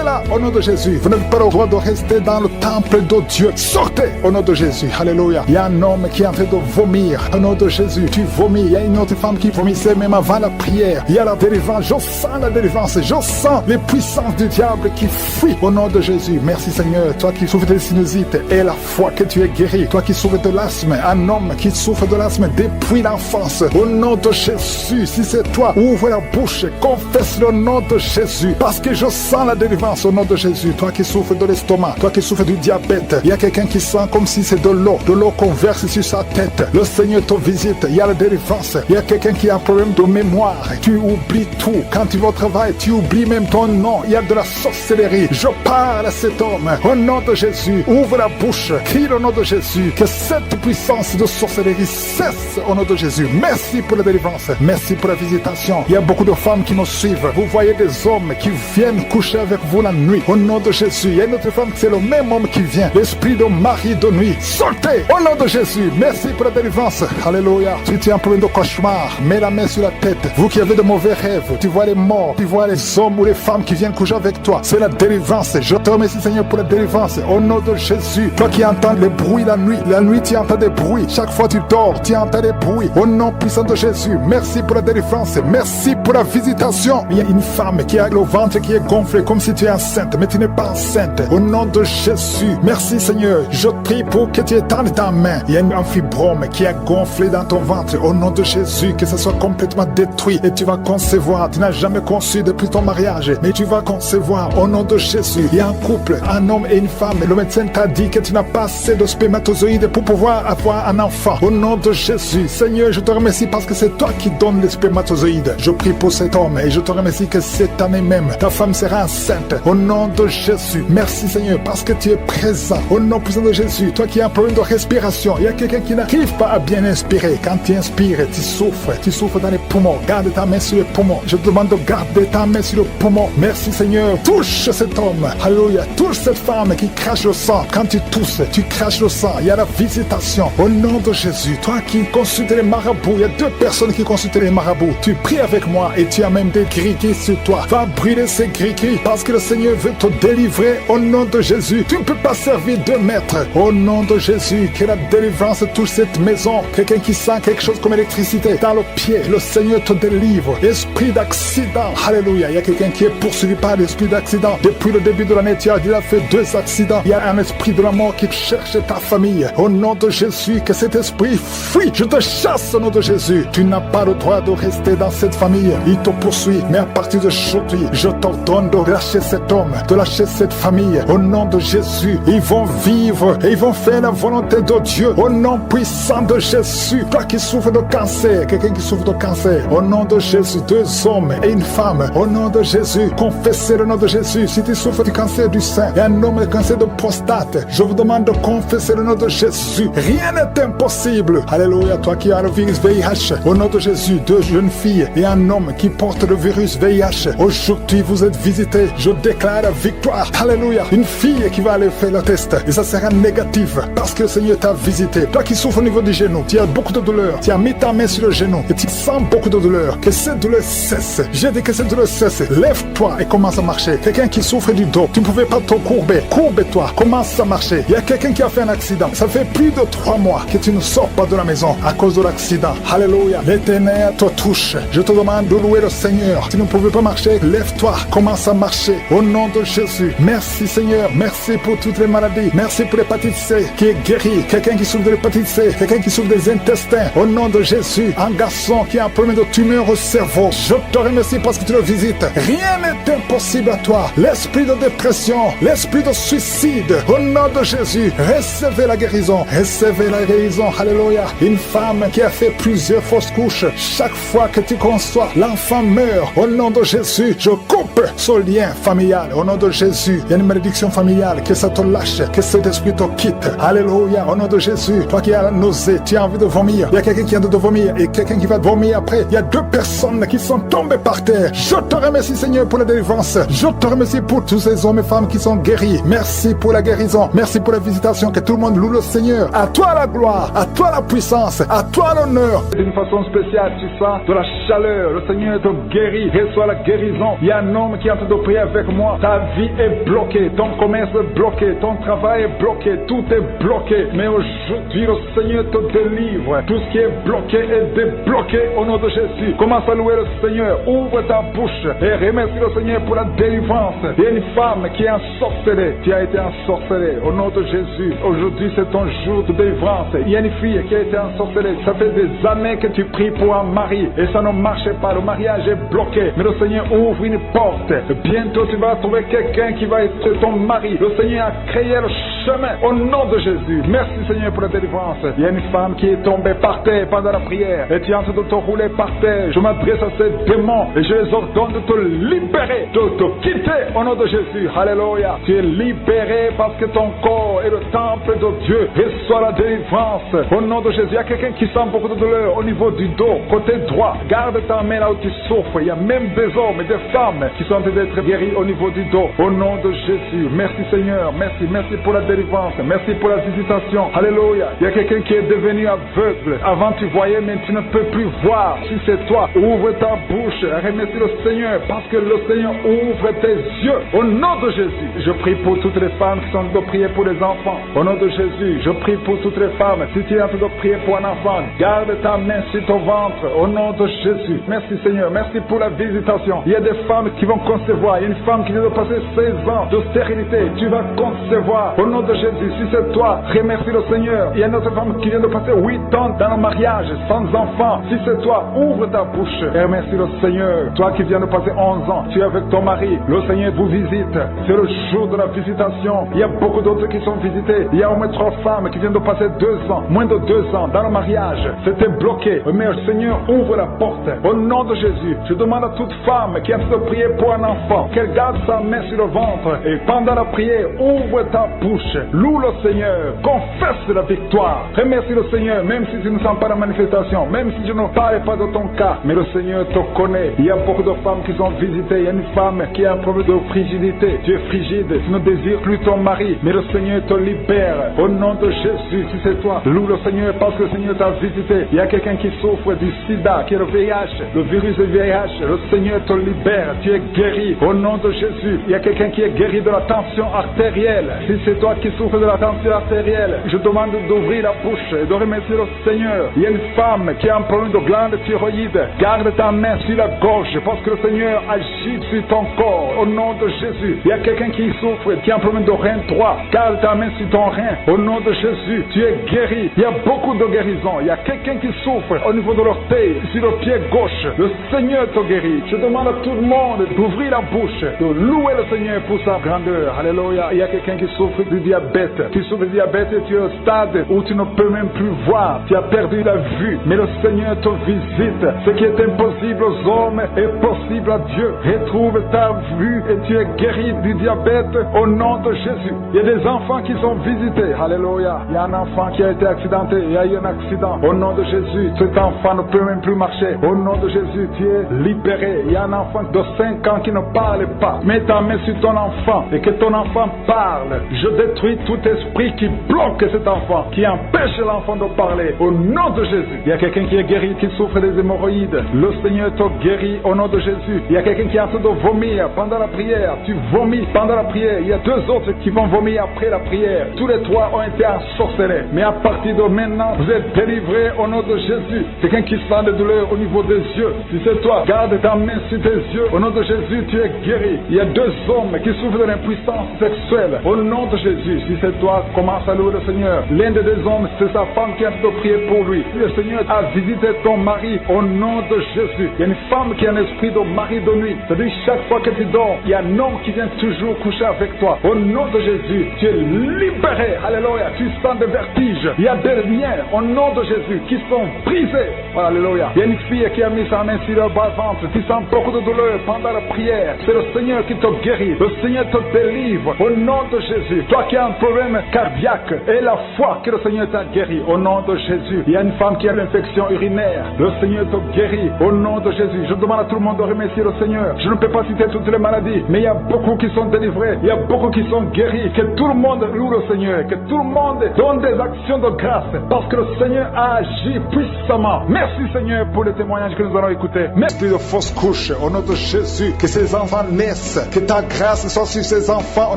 Là, au nom de Jésus, vous n'avez pas le droit de rester dans le temple de Dieu. Sortez au nom de Jésus. Alléluia. Il y a un homme qui est en train de vomir. Au nom de Jésus, tu vomis. Il y a une autre femme qui vomissait même avant la prière. Il y a la délivrance. Je sens la délivrance. Je sens les puissances du diable qui fuient au nom de Jésus. Merci Seigneur. Toi qui souffres de sinusite et la foi que tu es guéri. Toi qui souffres de l'asthme. Un homme qui souffre de l'asthme depuis l'enfance. Au nom de Jésus, si c'est toi, ouvre la bouche. Confesse le nom de Jésus. Parce que je sens la délivrance au nom de Jésus. Toi qui souffres de l'estomac. Toi qui souffres du diabète. Il y a quelqu'un qui sent comme si c'est de l'eau qu'on verse sur sa tête. Le Seigneur te visite. Il y a la délivrance. Il y a quelqu'un qui a un problème de mémoire. Tu oublies tout. Quand tu vas au travail, tu oublies même ton nom. Il y a de la sorcellerie. Je parle à cet homme. Au nom de Jésus, ouvre la bouche. Crie le nom de Jésus. Que cette puissance de sorcellerie cesse au nom de Jésus. Merci pour la délivrance. Merci pour la visitation. Il y a beaucoup de femmes qui nous suivent. Vous voyez des hommes qui viennent coucher avec vous la nuit. Au nom de Jésus. Il y a une autre femme, c'est le même homme qui vient. L'esprit de mari de nuit. Sortez au nom de Jésus. Merci pour la délivrance. Alléluia. Si tu as un problème de cauchemar, mets la main sur la tête. Vous qui avez de mauvais rêves, tu vois les morts, tu vois les hommes ou les femmes qui viennent coucher avec toi. C'est la délivrance. Je te remercie Seigneur pour la délivrance. Au nom de Jésus. Toi qui entends les bruits la nuit tu entends des bruits. Chaque fois tu dors, tu entends des bruits. Au nom puissant de Jésus. Merci pour la délivrance. Merci pour la visitation. Il y a une femme qui a le ventre qui est gonflé comme si tu es enceinte, mais tu n'es pas enceinte. Au nom de Jésus. Merci Seigneur. Je prie pour que tu étendes ta main. Il y a un fibrome qui a gonflé dans ton ventre. Au nom de Jésus, que ce soit complètement détruit et tu vas concevoir. Tu n'as jamais conçu depuis ton mariage, mais tu vas concevoir au nom de Jésus. Il y a un couple, un homme et une femme. Le médecin t'a dit que tu n'as pas assez de spermatozoïdes pour pouvoir avoir un enfant. Au nom de Jésus, Seigneur, je te remercie parce que c'est toi qui donnes les spermatozoïdes. Je prie pour cet homme et je te remercie que cette année même, ta femme sera enceinte. Au nom de Jésus. Merci Seigneur parce que tu es présent. Au nom puissant de Jésus, toi qui as un problème de respiration, il y a quelqu'un qui n'arrive pas à bien inspirer. Quand tu inspires, tu souffres dans les poumons. Garde ta main sur les poumons. Je te demande de garder ta main sur le poumon. Merci Seigneur. Touche cet homme. Alléluia. Touche cette femme qui crache le sang. Quand tu tousses, tu craches le sang. Il y a la visitation. Au nom de Jésus, toi qui consultes les marabouts, il y a 2 personnes qui consultent les marabouts. Tu pries avec moi et tu as même des gris-gris sur toi. Va brûler ces gris-gris parce que le Seigneur veut te délivrer au nom de Jésus. Tu ne peux pas servir deux maîtres. Au nom de Jésus, que la délivrance touche cette maison. Quelqu'un qui sent quelque chose comme électricité dans le pied, le Seigneur te délivre. Esprit d'accident, alléluia. Il y a quelqu'un qui est poursuivi par l'esprit d'accident. Depuis le début de l'année, tu as déjà fait 2 accidents. Il y a un esprit de la mort qui cherche ta famille. Au nom de Jésus, que cet esprit fuit. Je te chasse au nom de Jésus. Tu n'as pas le droit de rester dans cette famille. Il te poursuit. Mais à partir d'aujourd'hui, je t'ordonne de lâcher cet homme, de lâcher cette famille. Au nom de Jésus, ils vont vivre et ils vont faire la volonté de Dieu. Au nom puissant de Jésus. Toi qui souffres de cancer, quelqu'un qui souffre de cancer. Au nom de Jésus, 2 hommes et une femme. Au nom de Jésus, confessez le nom de Jésus. Si tu souffres du cancer du sein et un homme de cancer de prostate, je vous demande de confesser le nom de Jésus. Rien n'est impossible. Alléluia, toi qui as le virus VIH. Au nom de Jésus, 2 jeunes filles et un homme qui porte le virus VIH. Aujourd'hui, vous êtes visités. Je déclare la victoire. Alléluia. Une fille qui va aller faire le test et ça sera négatif parce que le Seigneur t'a visité. Toi qui souffres au niveau du genou, tu as beaucoup de douleur. Tu as mis ta main sur le genou et tu sens beaucoup de douleur. Que cette douleur cesse. J'ai dit que cette douleur cesse. Lève-toi et commence à marcher. Quelqu'un qui souffre du dos, tu ne pouvais pas te courber. Courbe-toi, commence à marcher. Il y a quelqu'un qui a fait un accident. Ça fait plus de 3 mois que tu ne sors pas de la maison à cause de l'accident. Alléluia. L'Éternel te touche. Je te demande de louer le Seigneur. Tu ne pouvais pas marcher, lève-toi, commence à marcher. Au nom de Jésus. Merci Seigneur. Merci pour toutes les maladies. Merci pour l'hépatite C qui est guérie. Quelqu'un qui souffre de l'hépatite C. Quelqu'un qui souffre des intestins. Au nom de Jésus. Un garçon qui a un problème de tumeur au cerveau. Je te remercie parce que tu le visites. Rien n'est impossible à toi. L'esprit de dépression, l'esprit de suicide. Au nom de Jésus. Recevez la guérison. Recevez la guérison. Alléluia. Une femme qui a fait plusieurs fausses couches. Chaque fois que tu conçois, l'enfant meurt. Au nom de Jésus, je coupe ce lien familial. Au nom de Jésus, il y a une malédiction familiale. Que ça te lâche, que cet esprit te quitte. Alléluia. Au nom de Jésus, toi qui as la nausée, tu as envie de vomir. Il y a quelqu'un qui a envie de vomir et quelqu'un qui va vomir après. Il y a 2 personnes qui sont tombées par terre. Je te remercie Seigneur pour la délivrance. Je te remercie pour tous ces hommes et femmes qui sont guéris. Merci pour la guérison. Merci pour la visitation. Que tout le monde loue le Seigneur. À toi la gloire, à toi la puissance, à toi l'honneur. D'une façon spéciale, tu sens de la chaleur. Le Seigneur te guérit. Reçois la guérison. Il y a un homme qui est en train de prier avec moi. Ta vie est bloquée. Ton commerce est bloqué. Ton travail est bloqué. Tout est bloqué. Mais aujourd'hui, le Seigneur te délivre. Tout ce qui est bloqué est débloqué au nom de Jésus. Commence à louer le Seigneur. Ouvre ta bouche et remercie le Seigneur pour la délivrance. Il y a une femme qui est ensorcelée. Tu as été ensorcelée au nom de Jésus. Aujourd'hui, c'est ton jour de délivrance. Il y a une fille qui a été ensorcelée. Ça fait des années que tu pries pour un mari et ça ne marchait pas. Le mariage est bloqué. Mais le Seigneur ouvre une porte. Bientôt, tu vas trouver quelqu'un qui va être ton mari. Le Seigneur a créé le chemin au nom de Jésus. Merci Seigneur pour la délivrance. Il y a une femme qui est tombée par terre pendant la prière et tu es en train de te rouler par terre. Je m'adresse à ces démons et je les ordonne de te libérer, de te quitter au nom de Jésus. Alléluia. Tu es libéré parce que ton corps est le temple de Dieu. Reçois la délivrance au nom de Jésus. Il y a quelqu'un qui sent beaucoup de douleur au niveau du dos, côté droit. Garde ta main là où tu souffres. Il y a même des hommes et des femmes qui sont en train d'être guéris au niveau du dos. Au nom de Jésus. Merci Seigneur. Merci. Merci pour la délivrance. Merci pour la visitation. Alléluia. Il y a quelqu'un qui est devenu aveugle. Avant tu voyais, mais tu ne peux plus voir. Si c'est toi, ouvre ta bouche. Remercie le Seigneur parce que le Seigneur ouvre tes yeux. Au nom de Jésus. Je prie pour toutes les femmes qui sont en train de prier pour les enfants. Au nom de Jésus. Je prie pour toutes les femmes. Si tu es en train de prier pour un enfant, garde ta main sur ton ventre. Au nom de Jésus. Merci Seigneur. Merci pour la visitation. Il y a des femmes qui vont concevoir. Il y a une femme qui vient de passer 16 ans de stérilité. Tu vas concevoir. Au nom de Jésus. Si c'est toi, remercie le Seigneur. Il y a une autre femme qui vient de passer 8 ans dans le mariage sans enfant. Si c'est toi, ouvre ta bouche et remercie le Seigneur. Toi qui viens de passer 11 ans, tu es avec ton mari. Le Seigneur vous visite. C'est le jour de la visitation. Il y a beaucoup d'autres qui sont visités. Il y a au moins 3 femmes qui viennent de passer 2 ans, moins de 2 ans dans le mariage. C'était bloqué. Mais le Seigneur ouvre la porte. Au nom de Jésus, je demande à toute femme qui a de prier pour un enfant qu'elle garde sa main sur le ventre et pendant la prière, ouvre ta bouche bouche. Loue le Seigneur. Confesse la victoire. Remercie le Seigneur, même si tu ne sens pas la manifestation, même si je ne parle pas de ton cas, mais le Seigneur te connaît. Il y a beaucoup de femmes qui sont visitées. Il y a une femme qui a un problème de frigidité. Tu es frigide, tu ne désires plus ton mari, mais le Seigneur te libère. Au nom de Jésus, si c'est toi, loue le Seigneur parce que le Seigneur t'a visité. Il y a quelqu'un qui souffre du sida, qui est le VIH, le virus du VIH. Le Seigneur te libère. Tu es guéri. Au nom de Jésus, il y a quelqu'un qui est guéri de la tension artérielle. Si c'est toi qui souffres de la tension artérielle, je demande d'ouvrir la bouche et de remercier le Seigneur. Il y a une femme qui a un problème de glande thyroïde. Garde ta main sur la gorge parce que le Seigneur agit sur ton corps. Au nom de Jésus, il y a quelqu'un qui souffre, qui a un problème de rein droit. Garde ta main sur ton rein. Au nom de Jésus, tu es guéri. Il y a beaucoup de guérisons. Il y a quelqu'un qui souffre au niveau de l'orteil, sur le pied gauche. Le Seigneur te guérit. Je demande à tout le monde d'ouvrir la bouche, de louer le Seigneur pour sa grandeur. Alléluia. Il y a quelqu'un qui souffre du diabète. Tu souffres du diabète et tu es au stade où tu ne peux même plus voir. Tu as perdu la vue. Mais le Seigneur te visite. Ce qui est impossible aux hommes est possible à Dieu. Retrouve ta vue et tu es guéri du diabète au nom de Jésus. Il y a des enfants qui sont visités. Alléluia. Il y a un enfant qui a été accidenté. Il y a eu un accident. Au nom de Jésus, cet enfant ne peut même plus marcher. Au nom de Jésus, tu es libéré. Il y a un enfant de 5 ans qui ne parle pas. Mets ta main sur ton enfant et que ton enfant parle. Je détruis tout esprit qui bloque cet enfant, qui empêche l'enfant de parler. Au nom de Jésus. Il y a quelqu'un qui est guéri, qui souffre des hémorroïdes. Le Seigneur te guérit au nom de Jésus. Il y a quelqu'un qui est en train de vomir pendant la prière. Tu vomis pendant la prière. Il y a 2 autres qui vont vomir après la prière. Tous les 3 ont été ensorcelés. Mais à partir de maintenant, vous êtes délivrés au nom de Jésus. Quelqu'un qui sent des douleurs au niveau des yeux. Si c'est toi, garde ta main sur tes yeux. Au nom de Jésus, tu es guéri. Il y a 2 hommes qui souffrent de l'impuissance sexuelle. Au nom de Jésus, si c'est toi, commence à louer le Seigneur. L'un des 2 hommes, c'est sa femme qui a de prier pour lui. Le Seigneur a visité ton mari au nom de Jésus. Il y a une femme qui a un esprit de mari de nuit. C'est-à-dire chaque fois que tu dors, il y a un homme qui vient toujours coucher avec toi. Au nom de Jésus, tu es libéré. Alléluia. Tu sens des vertiges. Il y a des liens au nom de Jésus qui sont brisés. Alléluia. Il y a une fille qui a mis sa main sur le bas-ventre. Tu sens beaucoup de douleur pendant la prière. C'est le Seigneur qui te guérit. Le Seigneur te délivre au nom de Jésus. Toi qui as un problème cardiaque, et la foi que le Seigneur t'a guéri au nom de Jésus. Il y a une femme qui a l'infection urinaire. Le Seigneur te guérit au nom de Jésus. Je demande à tout le monde de remercier le Seigneur. Je ne peux pas citer toutes les maladies, mais il y a beaucoup qui sont délivrés. Il y a beaucoup qui sont guéris. Que tout le monde loue le Seigneur. Que tout le monde donne des actions de grâce parce que le Seigneur a agi puissamment. Merci Seigneur pour les témoignages que nous allons écouter. Merci de fausses couches au nom de Jésus. Que ces enfants naissent. Que ta grâce soit sur ces enfants au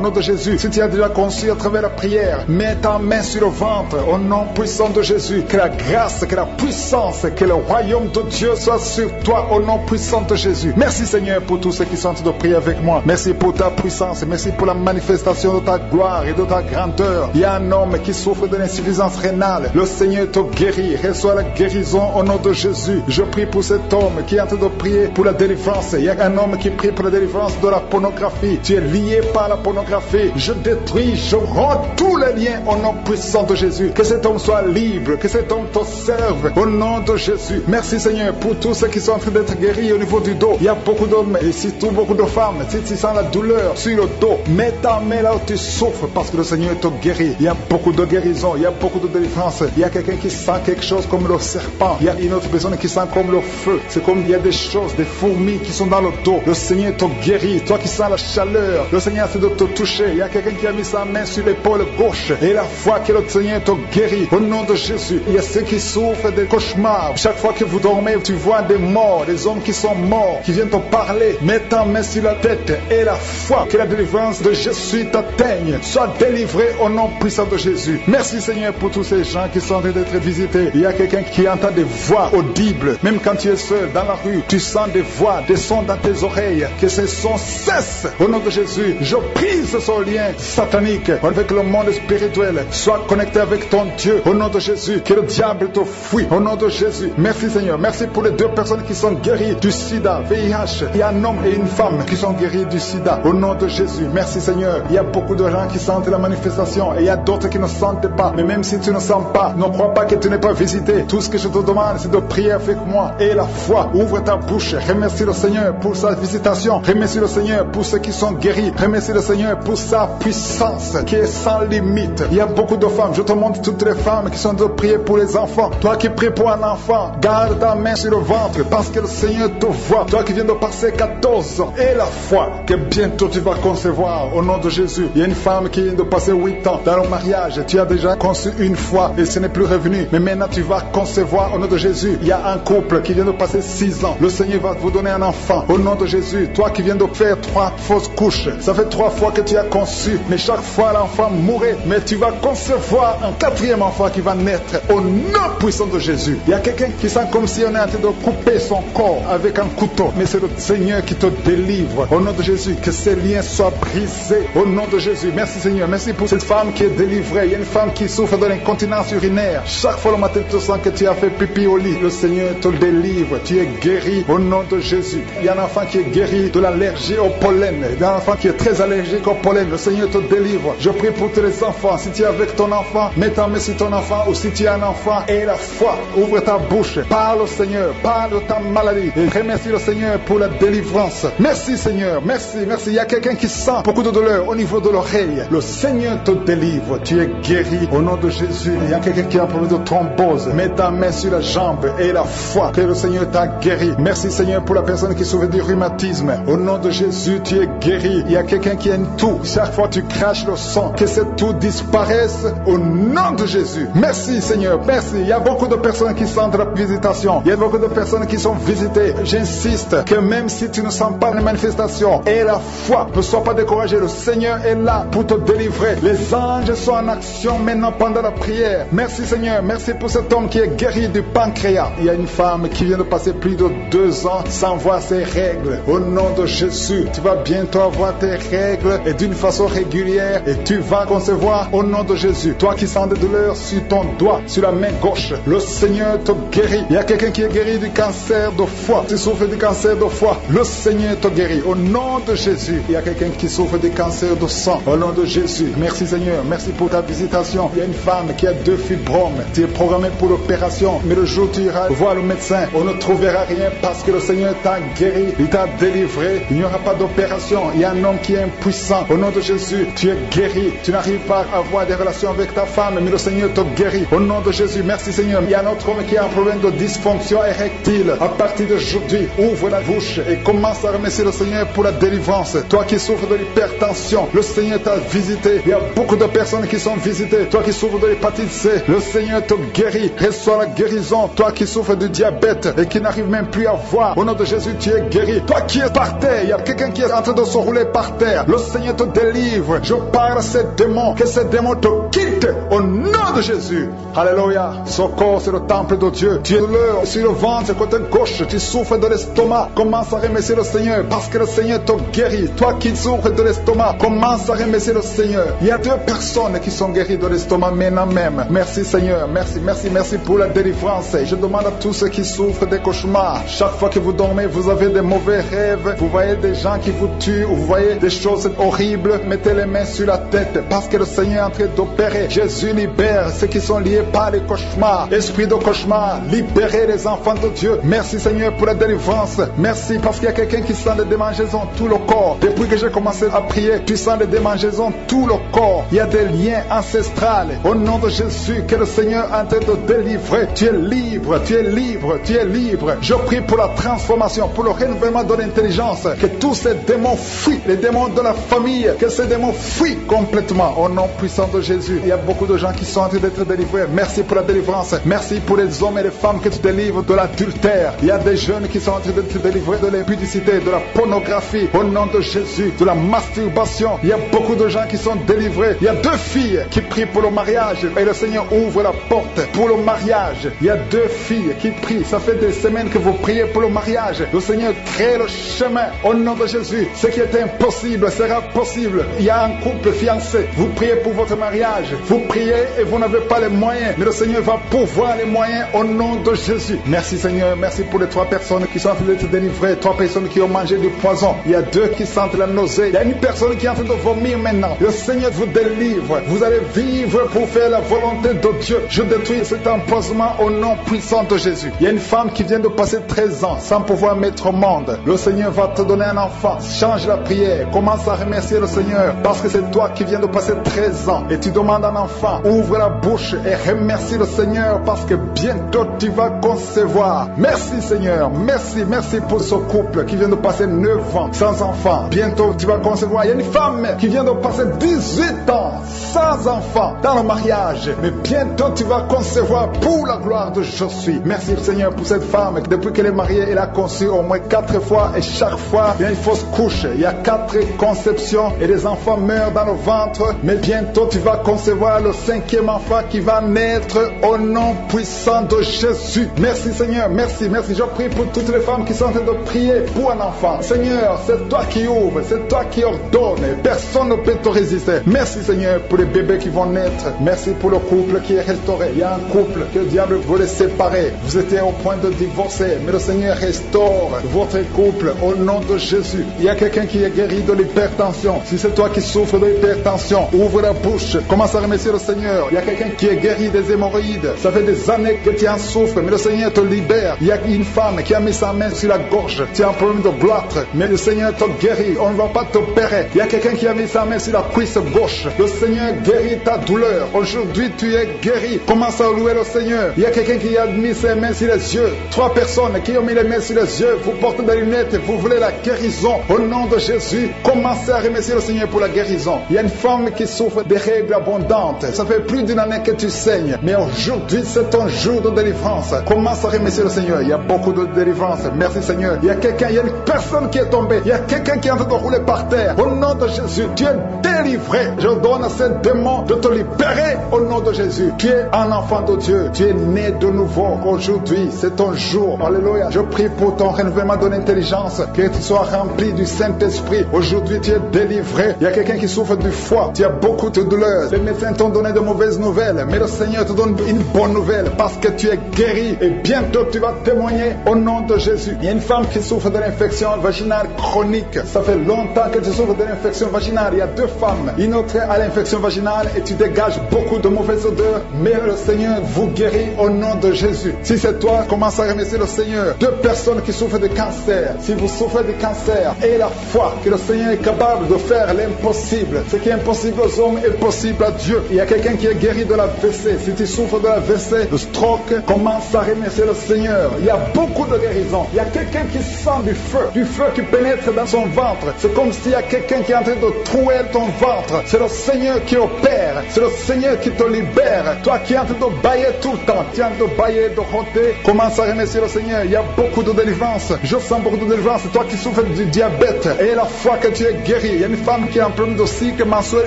nom de Jésus. Si tu as déjà conçu à travers la prière, mets ta main sur le ventre au nom puissant de Jésus. Que la grâce, que la puissance, que le royaume de Dieu soit sur toi au nom puissant de Jésus. Merci Seigneur pour tous ceux qui sont en train de prier avec moi. Merci pour ta puissance. Merci pour la manifestation de ta gloire et de ta grandeur. Il y a un homme qui souffre de l'insuffisance rénale. Le Seigneur te guérit. Reçois la guérison au nom de Jésus. Je prie pour cet homme qui est en train de prier pour la délivrance. Il y a un homme qui prie pour la délivrance de la pornographie. Tu es lié par la pornographie. Je détruis, je rends tous les liens au nom puissant de Jésus. Que cet homme soit libre, que cet homme te serve au nom de Jésus. Merci Seigneur pour tous ceux qui sont en train d'être guéris au niveau du dos. Il y a beaucoup d'hommes et surtout beaucoup de femmes. Si tu sens la douleur sur le dos, mets ta main là où tu souffres parce que le Seigneur te guérit. Il y a beaucoup de guérison, il y a beaucoup de délivrance. Il y a quelqu'un qui sent quelque chose comme le serpent. Il y a une autre personne qui sent comme le feu. C'est comme il y a des choses, des fourmis qui sont dans le dos. Le Seigneur te guérit. Toi qui sens la chaleur, le Seigneur essaie de te toucher. Il y a quelqu'un qui a mis sa main sur l'épaule gauche et la foi que le Seigneur te guérit au nom de Jésus. Il y a ceux qui souffrent des cauchemars. Chaque fois que vous dormez, tu vois des morts, des hommes qui sont morts, qui viennent te parler. Mets ta main sur la tête et la foi que la délivrance de Jésus t'atteigne. Sois délivré au nom puissant de Jésus. Merci Seigneur pour tous ces gens qui sont en train d'être visités. Il y a quelqu'un qui entend des voix audibles. Même quand tu es seul dans la rue, tu sens des voix, des sons dans tes oreilles. Que ces sons cessent au nom de Jésus. Je brise ce lien satanique avec le monde spirituel. Sois connecté avec ton Dieu au nom de Jésus. Que le diable te fuit au nom de Jésus. Merci Seigneur. Merci pour les 2 personnes qui sont guéries du sida, VIH. Il y a un homme et une femme qui sont guéris du sida au nom de Jésus. Merci Seigneur. Il y a beaucoup de gens qui sentent la manifestation et il y a d'autres qui ne sentent pas. Mais même si tu ne sens pas, ne crois pas que tu n'es pas visité. Tout ce que je te demande, c'est de prier avec moi et la foi. Ouvre ta bouche. Remercie le Seigneur pour sa visitation. Remercie le Seigneur pour ceux qui sont guéris. Remercie le Seigneur pour sa puissance. qui est sans limite. Il y a beaucoup de femmes, je te montre toutes les femmes qui sont de prier pour les enfants. Toi qui pries pour un enfant, garde ta main sur le ventre parce que le Seigneur te voit. Toi qui viens de passer 14 ans et la foi que bientôt tu vas concevoir au nom de Jésus. Il y a une femme qui vient de passer 8 ans dans le mariage. Tu as déjà conçu une fois et ce n'est plus revenu. Mais maintenant tu vas concevoir au nom de Jésus. Il y a un couple qui vient de passer 6 ans. Le Seigneur va vous donner un enfant au nom de Jésus. Toi qui viens de faire 3 fausses couches, ça fait 3 fois que tu as conçu, mais chaque fois l'enfant mourait. Mais tu vas concevoir un 4e enfant qui va naître au nom puissant de Jésus. Il y a quelqu'un qui sent comme si on est en train de couper son corps avec un couteau, mais c'est le Seigneur qui te délivre au nom de Jésus. Que ces liens soient brisés au nom de Jésus. Merci Seigneur, merci pour cette femme qui est délivrée. Il y a une femme qui souffre de l'incontinence urinaire. Chaque fois le matin tu sens que tu as fait pipi au lit, le Seigneur te délivre. Tu es guéri au nom de Jésus. Il y a un enfant qui est guéri de l'allergie au pollen. Il y a un enfant qui est très allergique au pollen. Le Seigneur te délivre. Je prie pour tous les enfants. Si tu es avec ton enfant, mets ta main sur ton enfant, ou si tu es un enfant et la foi, ouvre ta bouche, parle au Seigneur, parle de ta maladie et remercie le Seigneur pour la délivrance. Merci Seigneur, merci, merci. Il y a quelqu'un qui sent beaucoup de douleur au niveau de l'oreille. Le Seigneur te délivre. Tu es guéri au nom de Jésus. Il y a quelqu'un qui a un problème de thrombose. Mets ta main sur la jambe et la foi que le Seigneur t'a guéri. Merci Seigneur pour la personne qui souffre du rhumatisme. Au nom de Jésus, tu es guéri. Il y a quelqu'un qui a une toux. Chaque fois tu craches le sang, que cette toux disparaisse au nom de Jésus. Merci Seigneur, merci. Il y a beaucoup de personnes qui sentent la visitation. Il y a beaucoup de personnes qui sont visitées. J'insiste que même si tu ne sens pas les manifestations, et la foi, ne sois pas découragé. Le Seigneur est là pour te délivrer. Les anges sont en action maintenant pendant la prière. Merci Seigneur, merci pour cet homme qui est guéri du pancréas. Il y a une femme qui vient de passer plus de 2 ans sans voir ses règles. Au nom de Jésus, tu vas bientôt avoir tes règles et d'une façon régulière et tu vas concevoir au nom de Jésus. Toi qui sens des douleurs sur ton doigt, sur la main gauche, le Seigneur te guérit. Il y a quelqu'un qui est guéri du cancer de foie. Tu souffres du cancer de foie, le Seigneur te guérit au nom de Jésus. Il y a quelqu'un qui souffre du cancer de sang au nom de Jésus. Merci Seigneur, merci pour ta visitation. Il y a une femme qui a 2 fibromes. Tu es programmé pour l'opération, mais le jour où tu iras voir le médecin, on ne trouvera rien parce que le Seigneur t'a guéri, il t'a délivré. Il n'y aura pas d'opération. Il y a un homme qui est impuissant. Au nom de Jésus, tu es guéri. Tu n'arrives pas à avoir des relations avec ta femme, mais le Seigneur te guérit. Au nom de Jésus, merci Seigneur. Il y a un autre homme qui a un problème de dysfonction érectile. À partir d'aujourd'hui, ouvre la bouche et commence à remercier le Seigneur pour la délivrance. Toi qui souffres de l'hypertension, le Seigneur t'a visité. Il y a beaucoup de personnes qui sont visitées. Toi qui souffres de l'hépatite C, le Seigneur te guérit. Reçois la guérison. Toi qui souffres de diabète et qui n'arrive même plus à voir, au nom de Jésus, tu es guéri. Toi qui es par terre, il y a quelqu'un qui est en train de se rouler par terre. Le Seigneur te délivre. Je parle à ces démons, que ces démons te quittent au nom de Jésus. Alléluia. Ce corps, c'est le temple de Dieu. Tu es douleur sur le ventre, côté gauche. Tu souffres de l'estomac. Commence à remercier le Seigneur parce que le Seigneur te guérit. Toi qui souffres de l'estomac, commence à remercier le Seigneur. Il y a 2 personnes qui sont guéries de l'estomac maintenant même. Merci Seigneur. Merci, merci, merci pour la délivrance. Je demande à tous ceux qui souffrent des cauchemars. Chaque fois que vous dormez, vous avez des mauvais rêves. Vous voyez des gens qui vous tuent. Vous voyez des choses horribles. Mettez les mains sur la tête parce que le Seigneur est en train d'opérer. Jésus libère ceux qui sont liés par les cauchemars. Esprit de cauchemar, libérez les enfants de Dieu. Merci Seigneur pour la délivrance. Merci parce qu'il y a quelqu'un qui sent des démangeaisons tout le corps. Depuis que j'ai commencé à prier, tu sens des démangeaisons tout le corps. Il y a des liens ancestrales. Au nom de Jésus, que le Seigneur est en train de délivrer. Tu es libre, tu es libre, tu es libre. Je prie pour la transformation, pour le renouvellement de l'intelligence. Que tous ces démons fuient, les démons de la famille, que ces démons fuient complètement. Au nom puissant de Jésus, il y a beaucoup de gens qui sont en train d'être délivrés. Merci pour la délivrance. Merci pour les hommes et les femmes que tu délivres de l'adultère. Il y a des jeunes qui sont en train d'être délivrés de l'impudicité, de la pornographie. Au nom de Jésus, de la masturbation. Il y a beaucoup de gens qui sont délivrés. Il y a 2 filles qui prient pour le mariage et le Seigneur ouvre la porte pour le mariage. Il y a 2 filles qui prient. Ça fait des semaines que vous priez pour le mariage. Le Seigneur crée le chemin. Au nom de Jésus, ce qui est impossible sera possible. Il y a un couple fiancé. Vous priez pour votre mariage. Vous priez et vous n'avez pas les moyens. Mais le Seigneur va pourvoir les moyens au nom de Jésus. Merci Seigneur. Merci pour les 3 personnes qui sont en train d'être délivrées. 3 personnes qui ont mangé du poison. Il y a 2 qui sentent la nausée. Il y a une personne qui est en train de vomir maintenant. Le Seigneur vous délivre. Vous allez vivre pour faire la volonté de Dieu. Je détruis cet empoisonnement au nom puissant de Jésus. Il y a une femme qui vient de passer 13 ans sans pouvoir mettre au monde. Le Seigneur va te donner un enfant. Change la prière. Commence à remercier le Seigneur parce que c'est toi toi qui viens de passer 13 ans et tu demandes un enfant, ouvre la bouche et remercie le Seigneur parce que bientôt tu vas concevoir. Merci Seigneur, merci pour ce couple qui vient de passer 9 ans sans enfant. Bientôt tu vas concevoir. Il y a une femme qui vient de passer 18 ans sans enfant dans le mariage, mais bientôt tu vas concevoir pour la gloire de je suis. Merci Seigneur pour cette femme. Depuis qu'elle est mariée, elle a conçu au moins 4 fois et chaque fois il y a une fausse couche. Il y a 4 conceptions et les enfants meurent dans le ventre, mais bientôt tu vas concevoir le 5e enfant qui va naître au nom puissant de Jésus. Merci Seigneur, merci. Je prie pour toutes les femmes qui sont en train de prier pour un enfant. Seigneur, c'est toi qui ouvres, c'est toi qui ordonnes. Personne ne peut te résister. Merci Seigneur pour les bébés qui vont naître. Merci pour le couple qui est restauré. Il y a un couple que le diable voulait séparer. Vous étiez au point de divorcer, mais le Seigneur restaure votre couple au nom de Jésus. Il y a quelqu'un qui est guéri de l'hypertension. Si c'est toi qui souffres de l'hypertension, ouvre la bouche, commence à remercier le Seigneur. Il y a quelqu'un qui est guéri des hémorroïdes. Ça fait des années que tu en souffres, mais le Seigneur te libère. Il y a une femme qui a mis sa main sur la gorge. Tu as un problème de gloître, mais le Seigneur te guérit. On ne va pas t'opérer. Il y a quelqu'un qui a mis sa main sur la cuisse gauche. Le Seigneur guérit ta douleur. Aujourd'hui, tu es guéri. Commence à louer le Seigneur. Il y a quelqu'un qui a mis ses mains sur les yeux. 3 personnes qui ont mis les mains sur les yeux. Vous portez des lunettes et vous voulez la guérison. Au nom de Jésus, commencez à remercier le Seigneur pour la guérison. Il y a une femme qui souffre des règles abondantes. Ça fait plus d'une année que tu saignes. Mais aujourd'hui, c'est ton jour de délivrance. Commence à remercier le Seigneur. Il y a beaucoup de délivrance. Merci Seigneur. Il y a une personne qui est tombée. Il y a quelqu'un qui est en train de rouler par terre. Au nom de Jésus, tu es délivré. Je donne à ces démons de te libérer au nom de Jésus. Tu es un enfant de Dieu. Tu es né de nouveau. Aujourd'hui, c'est ton jour. Alléluia. Je prie pour ton renouvellement de l'intelligence. Que tu sois rempli du Saint-Esprit. Aujourd'hui, tu es délivré. Il y a quelqu'un qui souffre du foie. Tu as beaucoup de douleurs. Les médecins t'ont donné de mauvaises nouvelles. Mais le Seigneur te donne une bonne nouvelle parce que tu es guéri. Et bientôt, tu vas témoigner au nom de Jésus. Il y a une femme qui souffre de l'infection vaginale chronique. Ça fait longtemps que tu souffres de l'infection vaginale. Il y a 2 femmes. Une autre a l'infection vaginale et tu dégages beaucoup de mauvaises odeurs. Mais le Seigneur vous guérit au nom de Jésus. Si c'est toi, commence à remercier le Seigneur. 2 personnes qui souffrent de cancer. Si vous souffrez de cancer, ayez la foi que le Seigneur est capable de faire l'impossible. Ce qui est impossible aux hommes est possible à Dieu. Il y a quelqu'un qui est guéri de la WC. Si tu souffres de la WC, le stroke, commence à remercier le Seigneur. Il y a beaucoup de guérisons. Il y a quelqu'un qui sent du feu qui pénètre dans son ventre. C'est comme s'il y a quelqu'un qui est en train de trouer ton ventre. C'est le Seigneur qui opère. C'est le Seigneur qui te libère. Toi qui es en train de bailler tout le temps, tu es en train de bailler, de roter, commence à remercier le Seigneur. Il y a beaucoup de délivrance. Je sens beaucoup de délivrance. Toi qui souffres du diabète, et la foi que tu es guéri. Il y a une femme qui a un problème de cycle mensuel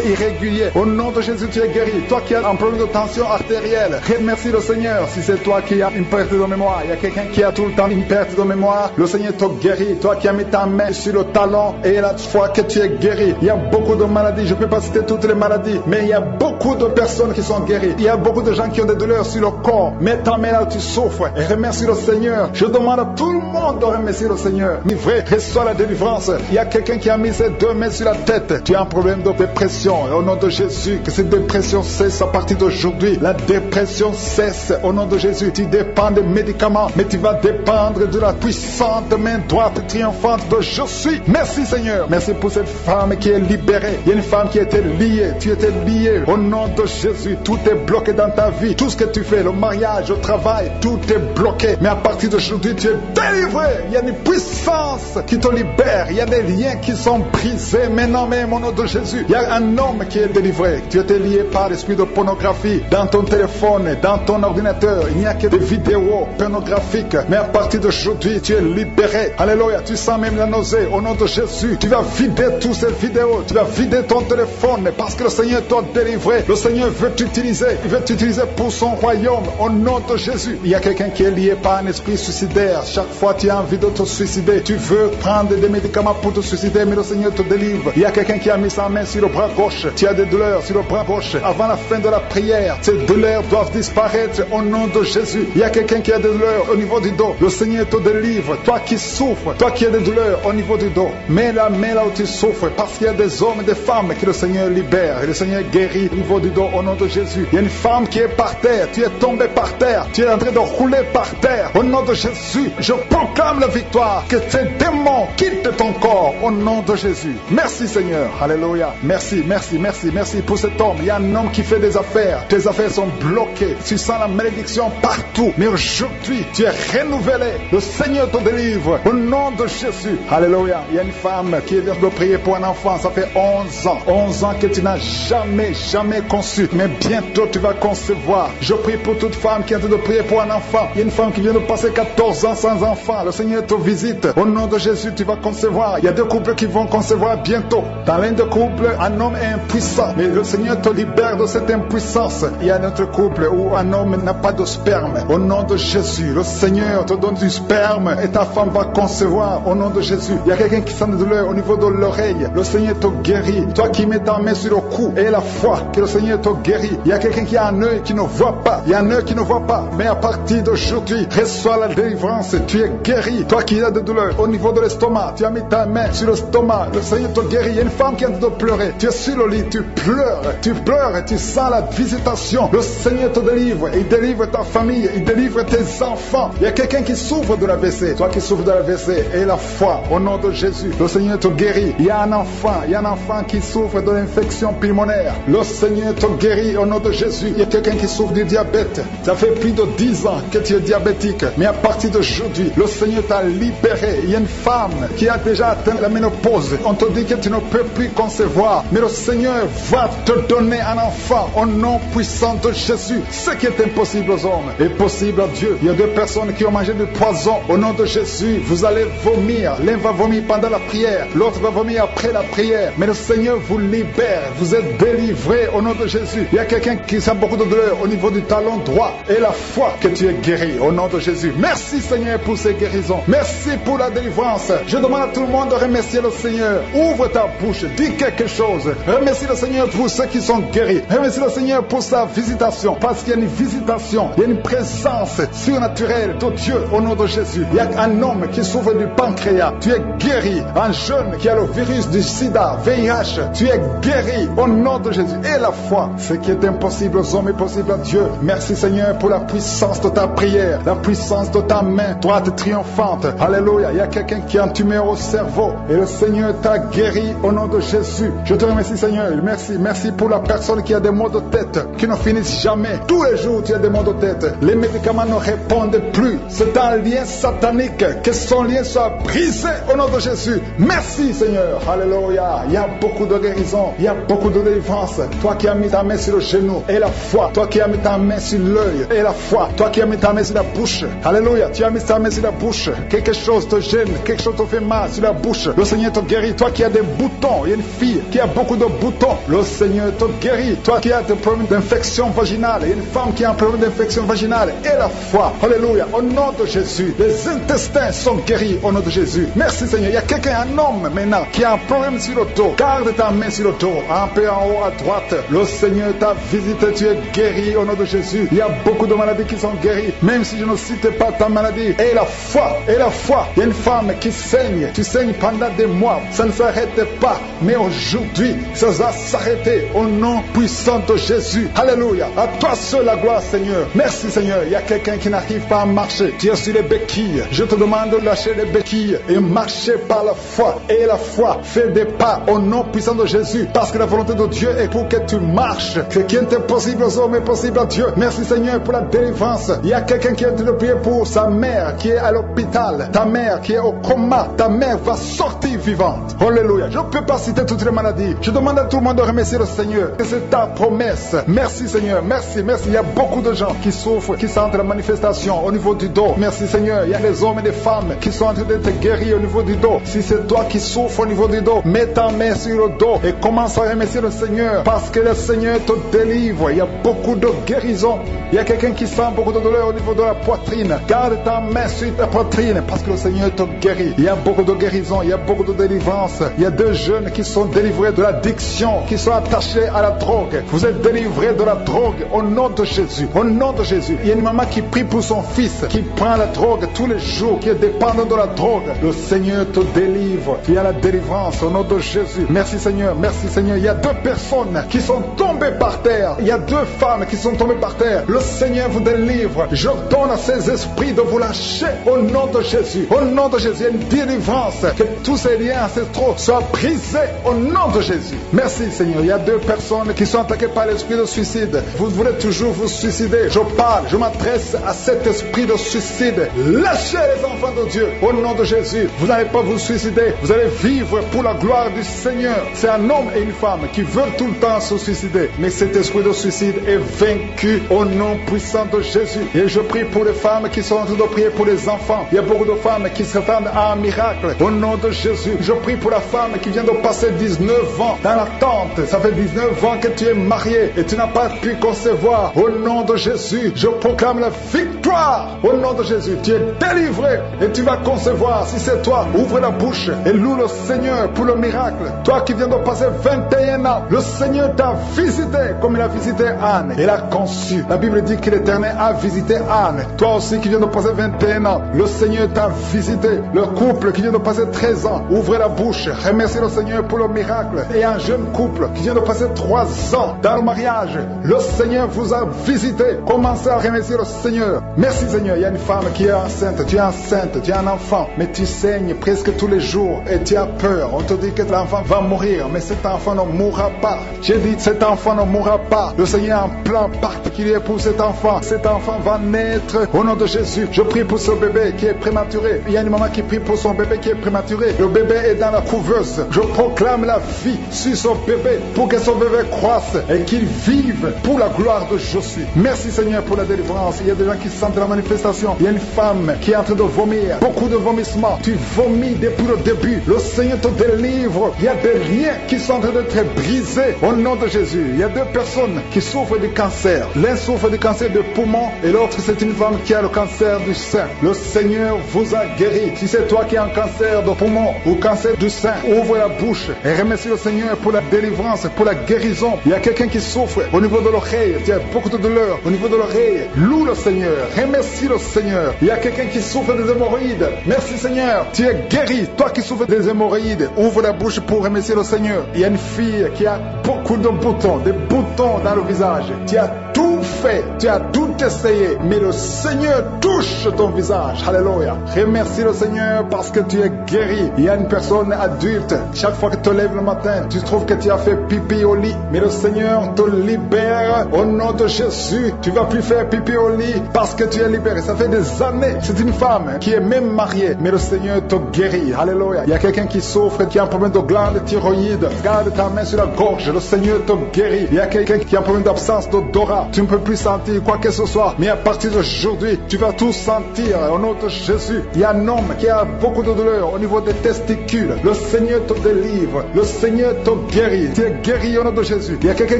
irrégulier. Au nom de Jésus, tu es guéri. Toi qui as un problème de tension artérielle, remercie le Seigneur. Si c'est toi qui as une perte de mémoire, il y a quelqu'un qui a tout le temps une perte de mémoire, le Seigneur te guérit. Toi qui as mis ta main sur le talon, et la foi que tu es guéri. Il y a beaucoup de maladies. Je ne peux pas citer toutes les maladies, mais il y a beaucoup de personnes qui sont guéries. Il y a beaucoup de gens qui ont des douleurs sur le corps. Mets ta main là où tu souffres et remercie le Seigneur. Je demande à tout le monde de remercier le Seigneur. Livré, reçois la délivrance. Il y a quelqu'un qui a mis ses 2 mains sur la tête. Tu as un problème de dépression. Au nom de Jésus, que cette dépression cesse à partir d'aujourd'hui. La dépression cesse au nom de Jésus. Tu dépends des médicaments, mais tu vas dépendre de la puissante main droite triomphante de je suis. Merci Seigneur. Merci pour cette femme qui est libérée. Il y a une femme qui était liée. Tu étais lié. Au nom de Jésus, tout est bloqué dans ta vie. Tout ce que tu fais, le mariage, le travail, tout est bloqué. Mais à partir d'aujourd'hui, tu es délivré. Il y a une puissance qui te libère. Il y a des liens qui sont brisés. Maintenant même au nom de Jésus, il y a un homme qui est délivré. Tu étais lié par l'esprit de pornographie dans ton téléphone, dans ton ordinateur. Il n'y a que des vidéos pornographiques. Mais à partir d'aujourd'hui, tu es libéré. Alléluia. Tu sens même la nausée. Au nom de Jésus, tu vas vider toutes ces vidéos. Tu vas vider ton téléphone parce que le Seigneur t'a délivré. Le Seigneur veut t'utiliser. Il veut t'utiliser pour son royaume. Au nom de Jésus. Il y a quelqu'un qui est lié par un esprit suicidaire. Chaque fois tu as envie de te suicider, tu veux prendre des médicaments pour te suicider, mais le Seigneur te délivre. Il y a quelqu'un qui a mis sa main sur le bras gauche. Tu as des douleurs sur le bras gauche. Avant la fin de la prière, ces douleurs doivent disparaître au nom de Jésus. Il y a quelqu'un qui a des douleurs au niveau du dos. Le Seigneur te délivre. Toi qui souffres, toi qui as des douleurs au niveau du dos, mets la main là où tu souffres, parce qu'il y a des hommes et des femmes que le Seigneur libère. Et le Seigneur guérit au niveau du dos au nom de Jésus. Il y a une femme qui est par terre. Tu es tombé par terre. Tu es en train de rouler par terre. Au nom de Jésus, je proclame la victoire. Que ces démons quittent ton corps au nom de Jésus. Merci Seigneur. Alléluia. merci, merci, merci, merci pour cet homme. Il y a un homme qui fait des affaires. Tes affaires sont bloquées. Tu sens la malédiction partout. Mais aujourd'hui, tu es renouvelé. Le Seigneur te délivre. Au nom de Jésus. Alléluia. Il y a une femme qui vient de prier pour un enfant. Ça fait 11 ans. 11 ans que tu n'as jamais conçu. Mais bientôt tu vas concevoir. Je prie pour toute femme qui est en train de prier pour un enfant. Il y a une femme qui vient de passer 14 ans sans enfant. Le Seigneur te visite. Au nom de Jésus, tu vas concevoir. Il y a deux couples qui vont concevoir bientôt. Dans l'un des couples, un homme est impuissant. Mais le Seigneur te libère de cette impuissance. Il y a un autre couple où un homme n'a pas de sperme. Au nom de Jésus, le Seigneur te donne du sperme et ta femme va concevoir. Au nom de Jésus, il y a quelqu'un qui sent de douleur au niveau de l'oreille. Le Seigneur te guérit. Toi qui mets ta main sur le cou et la foi que le Seigneur te guérit. Il y a quelqu'un qui a un œil qui ne voit pas. Il y a un œil qui ne voit pas. Mais à partir d'aujourd'hui, reçois la délivrance. Tu es guéri. Toi qui as de douleur au niveau de l'estomac, tu as mis ta main sur l'estomac. Le Seigneur te guérit. Il y a une femme qui est en train de pleurer. Tu es sur le lit, tu pleures et tu sens la visitation. Le Seigneur te délivre. Il délivre ta famille. Il délivre tes enfants. Il y a quelqu'un qui souffre de l'AVC. Toi qui souffres de l'AVC et la foi au nom de Jésus. Le Seigneur te guérit. Il y a un enfant qui souffre de l'infection pulmonaire. Le Seigneur te guérit au nom de Jésus. Il y a quelqu'un qui souffre du diabète. Ça fait plus de 10 ans que tu es diabétique. Mais à partir d'aujourd'hui, le Seigneur t'a libéré. Il y a une femme qui a déjà atteint la ménopause. On te dit que tu ne peux plus concevoir. Mais le Seigneur va te donner un enfant au nom puissant de Jésus. Ce qui est impossible aux hommes est possible à Dieu. Il y a deux personnes qui ont mangé du poison. Au nom de Jésus, vous allez vomir. L'un va vomir pendant la prière. L'autre va vomir après la prière. Mais le Seigneur vous libère. Vous êtes délivrés au nom de Jésus. Il y a quelqu'un qui sent beaucoup de douleur au niveau du talon droit. Et la foi que tu es guéri au nom de Jésus. Merci Seigneur pour ces guérisons. Merci pour la délivrance. Je demande à tout le monde de remercier le Seigneur. Ouvre ta bouche. Dis quelque chose. Remercie le Seigneur pour ceux qui sont guéris. Remercie le Seigneur pour sa visitation. Parce qu'il y a une visitation. Il y a une présence surnaturelle de Dieu au nom de Jésus. Il y a un homme qui souffre du pancréas. Tu es guéri. Un jeune qui a le virus du sida, VIH. Tu es guéri au nom de Jésus. Et la foi. Ce qui est impossible aux hommes est possible à Dieu. Merci Seigneur pour la puissance de ta prière. La puissance de ta main droite triomphante. Alléluia. Il y a quelqu'un qui a un tumeur au cerveau. Et le Seigneur t'a guéri au nom de Jésus. Je te remercie Seigneur. Merci pour la personne qui a des maux de tête qui ne finissent jamais. Tous les jours tu as des maux de tête. Les médicaments ne répondent plus. C'est un lien satanique. Que son lien soit brisé au nom de Jésus. Merci Seigneur. Alléluia. Il y a beaucoup de guérison. Il y a beaucoup de délivrance. Toi qui as mis ta main sur le genou et la foi. Toi qui as mis ta main sur l'œil et la foi. Toi qui as mis ta main sur la bouche. Alléluia. Tu as mis ta main sur la bouche. Quelque chose te gêne. Quelque chose te fait mal sur la bouche. Le Seigneur te guérit. Toi qui as des boutons. Il y a une fille qui a beaucoup de boutons. Le Seigneur te guérit. Toi qui as des problèmes d'infection vaginale. Il y a une femme qui a un problème d'infection vaginale. Et la foi. Alléluia. Au nom de Jésus. Les intestins sont guéris au nom de Jésus. Merci Seigneur. Il y a quelqu'un, un homme maintenant, qui a un problème sur le dos. Garde ta main sur le dos. Un peu en haut à droite. Le Seigneur t'a visité. Tu es guéri au nom de Jésus. Il y a beaucoup de maladies qui sont guéries. Même si je ne cite pas ta maladie. Et la foi. Et la foi. Il y a une femme qui saigne. Tu saignes pendant des mois. Ça ne s'arrête pas. Mais aujourd'hui, ça va s'arrêter au nom puissant de Jésus. Alléluia. À toi seul la gloire Seigneur. Merci Seigneur. Il y a quelqu'un qui n'arrive pas à marcher. Tu es sur les béquilles. Je te demande de lâcher les béquilles et marcher par la foi. Et la foi fait des pas au nom puissant de Jésus. Parce que la volonté de Dieu est pour que tu marches. Ce qui est impossible aux hommes est possible à Dieu. Merci Seigneur pour la délivrance. Il y a quelqu'un qui est en train de prier pour sa mère qui est à l'hôpital. Ta mère qui est au coma. Ta mère va sortir vivante. Alléluia. Je ne peux pas citer toutes les maladies. Je demande à tout le monde de remercier le Seigneur. Et c'est ta promesse. Merci Seigneur. Merci. Il y a beaucoup de gens qui souffrent, qui sentent la manifestation au niveau du dos. Merci Seigneur. Il y a des hommes et des femmes qui sont en train d'être guéris au niveau du dos. Si c'est toi qui souffres au niveau du dos, mets ta main sur le dos et commence à remercier le Seigneur parce que le Seigneur te délivre. Il y a beaucoup de guérison. Il y a quelqu'un qui sent beaucoup de douleur au niveau de la poitrine. Garde ta main sur ta poitrine parce que le Seigneur te guérit. Il y a beaucoup de guérison. Il y a beaucoup de délivrance. Il y a deux jeunes qui sont délivrés de l'addiction, qui sont attachés à la drogue. Vous êtes délivrés de la drogue au nom de Jésus. Au nom de Jésus. Il y a une maman qui prie pour son fils, qui prend la drogue tous les jours, qui est dépendant de la drogue. Le Seigneur te délivre. Il y a la délivrance au nom de Jésus. Merci Seigneur. Merci Seigneur. Il y a deux personnes qui sont tombées par terre. Il y a deux femmes qui sont tombées par terre. Le Seigneur vous délivre. Je donne à ces esprits de vous lâcher au nom de Jésus. Au nom de Jésus. Il y a une délivrance. Que tous ces liens ancestraux soient brisés au nom de de Jésus. Merci Seigneur. Il y a 2 personnes qui sont attaquées par l'esprit de suicide. Vous voulez toujours vous suicider. Je m'adresse à cet esprit de suicide. Lâchez les enfants de Dieu. Au nom de Jésus, vous n'allez pas vous suicider. Vous allez vivre pour la gloire du Seigneur. C'est un homme et une femme qui veulent tout le temps se suicider. Mais cet esprit de suicide est vaincu au nom puissant de Jésus. Et je prie pour les femmes qui sont en train de prier pour les enfants. Il y a beaucoup de femmes qui s'attendent à un miracle. Au nom de Jésus, je prie pour la femme qui vient de passer 19 ans dans l'attente. Ça fait 19 ans que tu es marié et tu n'as pas pu concevoir. Au nom de Jésus, je proclame la victoire. Au nom de Jésus, tu es délivré et tu vas concevoir. Si c'est toi, ouvre la bouche et loue le Seigneur pour le miracle. Toi qui viens de passer 21 ans, le Seigneur t'a visité comme il a visité Anne. Il a conçu. La Bible dit que l'Éternel a visité Anne. Toi aussi qui viens de passer 21 ans, le Seigneur t'a visité. Le couple qui vient de passer 13 ans, ouvrez la bouche, remerciez le Seigneur pour le miracle. Et un jeune couple qui vient de passer 3 ans dans le mariage, le Seigneur vous a visité. Commencez à remercier le Seigneur. Merci Seigneur. Il y a une femme qui est enceinte, tu es un enfant, mais tu saignes presque tous les jours et tu as peur. On te dit que l'enfant va mourir, mais cet enfant ne mourra pas. J'ai dit cet enfant ne mourra pas. Le Seigneur a un plan particulier pour cet enfant. Cet enfant va naître au nom de Jésus. Je prie pour ce bébé qui est prématuré. Il y a une maman qui prie pour son bébé qui est prématuré. Le bébé est dans la couveuse. Je proclame la vie sur son bébé pour que son bébé croisse et qu'il vive pour la gloire de Jésus. Merci Seigneur pour la délivrance. Il y a des gens qui sentent la manifestation. Il y a une femme qui est en train de vomir. Beaucoup de vomissements. Tu vomis depuis le début. Le Seigneur te délivre. Il y a des liens qui sont en train d'être brisés au nom de Jésus. Il y a 2 personnes qui souffrent du cancer. L'un souffre du cancer de poumon et l'autre c'est une femme qui a le cancer du sein. Le Seigneur vous a guéri. Si c'est toi qui as un cancer de poumon ou cancer du sein, ouvre la bouche et remercie le Seigneur pour la délivrance, pour la guérison. Il y a quelqu'un qui souffre au niveau de l'oreille. Tu as beaucoup de douleur au niveau de l'oreille. Loue le Seigneur. Remercie le Seigneur. Il y a quelqu'un qui souffre des hémorroïdes. Merci Seigneur. Tu es guéri. Toi qui souffres des hémorroïdes, ouvre la bouche pour remercier le Seigneur. Il y a une fille qui a beaucoup de boutons, des boutons dans le visage. Tu as tout fait, tu as tout essayé, mais le Seigneur touche ton visage. Alléluia. Remercie le Seigneur parce que tu es guéri. Il y a une personne adulte, chaque fois que tu te lèves le matin, tu trouves que tu as fait pipi au lit, mais le Seigneur te libère au nom de Jésus. Tu vas plus faire pipi au lit parce que tu es libéré. Ça fait des années. C'est une femme qui est même mariée, mais le Seigneur te guérit. Alléluia. Il y a quelqu'un qui souffre, qui a un problème de glande thyroïde. Garde ta main sur la gorge, le Seigneur te guérit. Il y a quelqu'un qui a un problème d'absence d'odorat. Tu ne peux plus sentir quoi que ce soit, mais à partir d'aujourd'hui, tu vas tout sentir au nom de Jésus. Il y a un homme qui a beaucoup de douleur au niveau des testicules. Le Seigneur te délivre. Le Seigneur te guérit. Tu es guéri au nom de Jésus. Il y a quelqu'un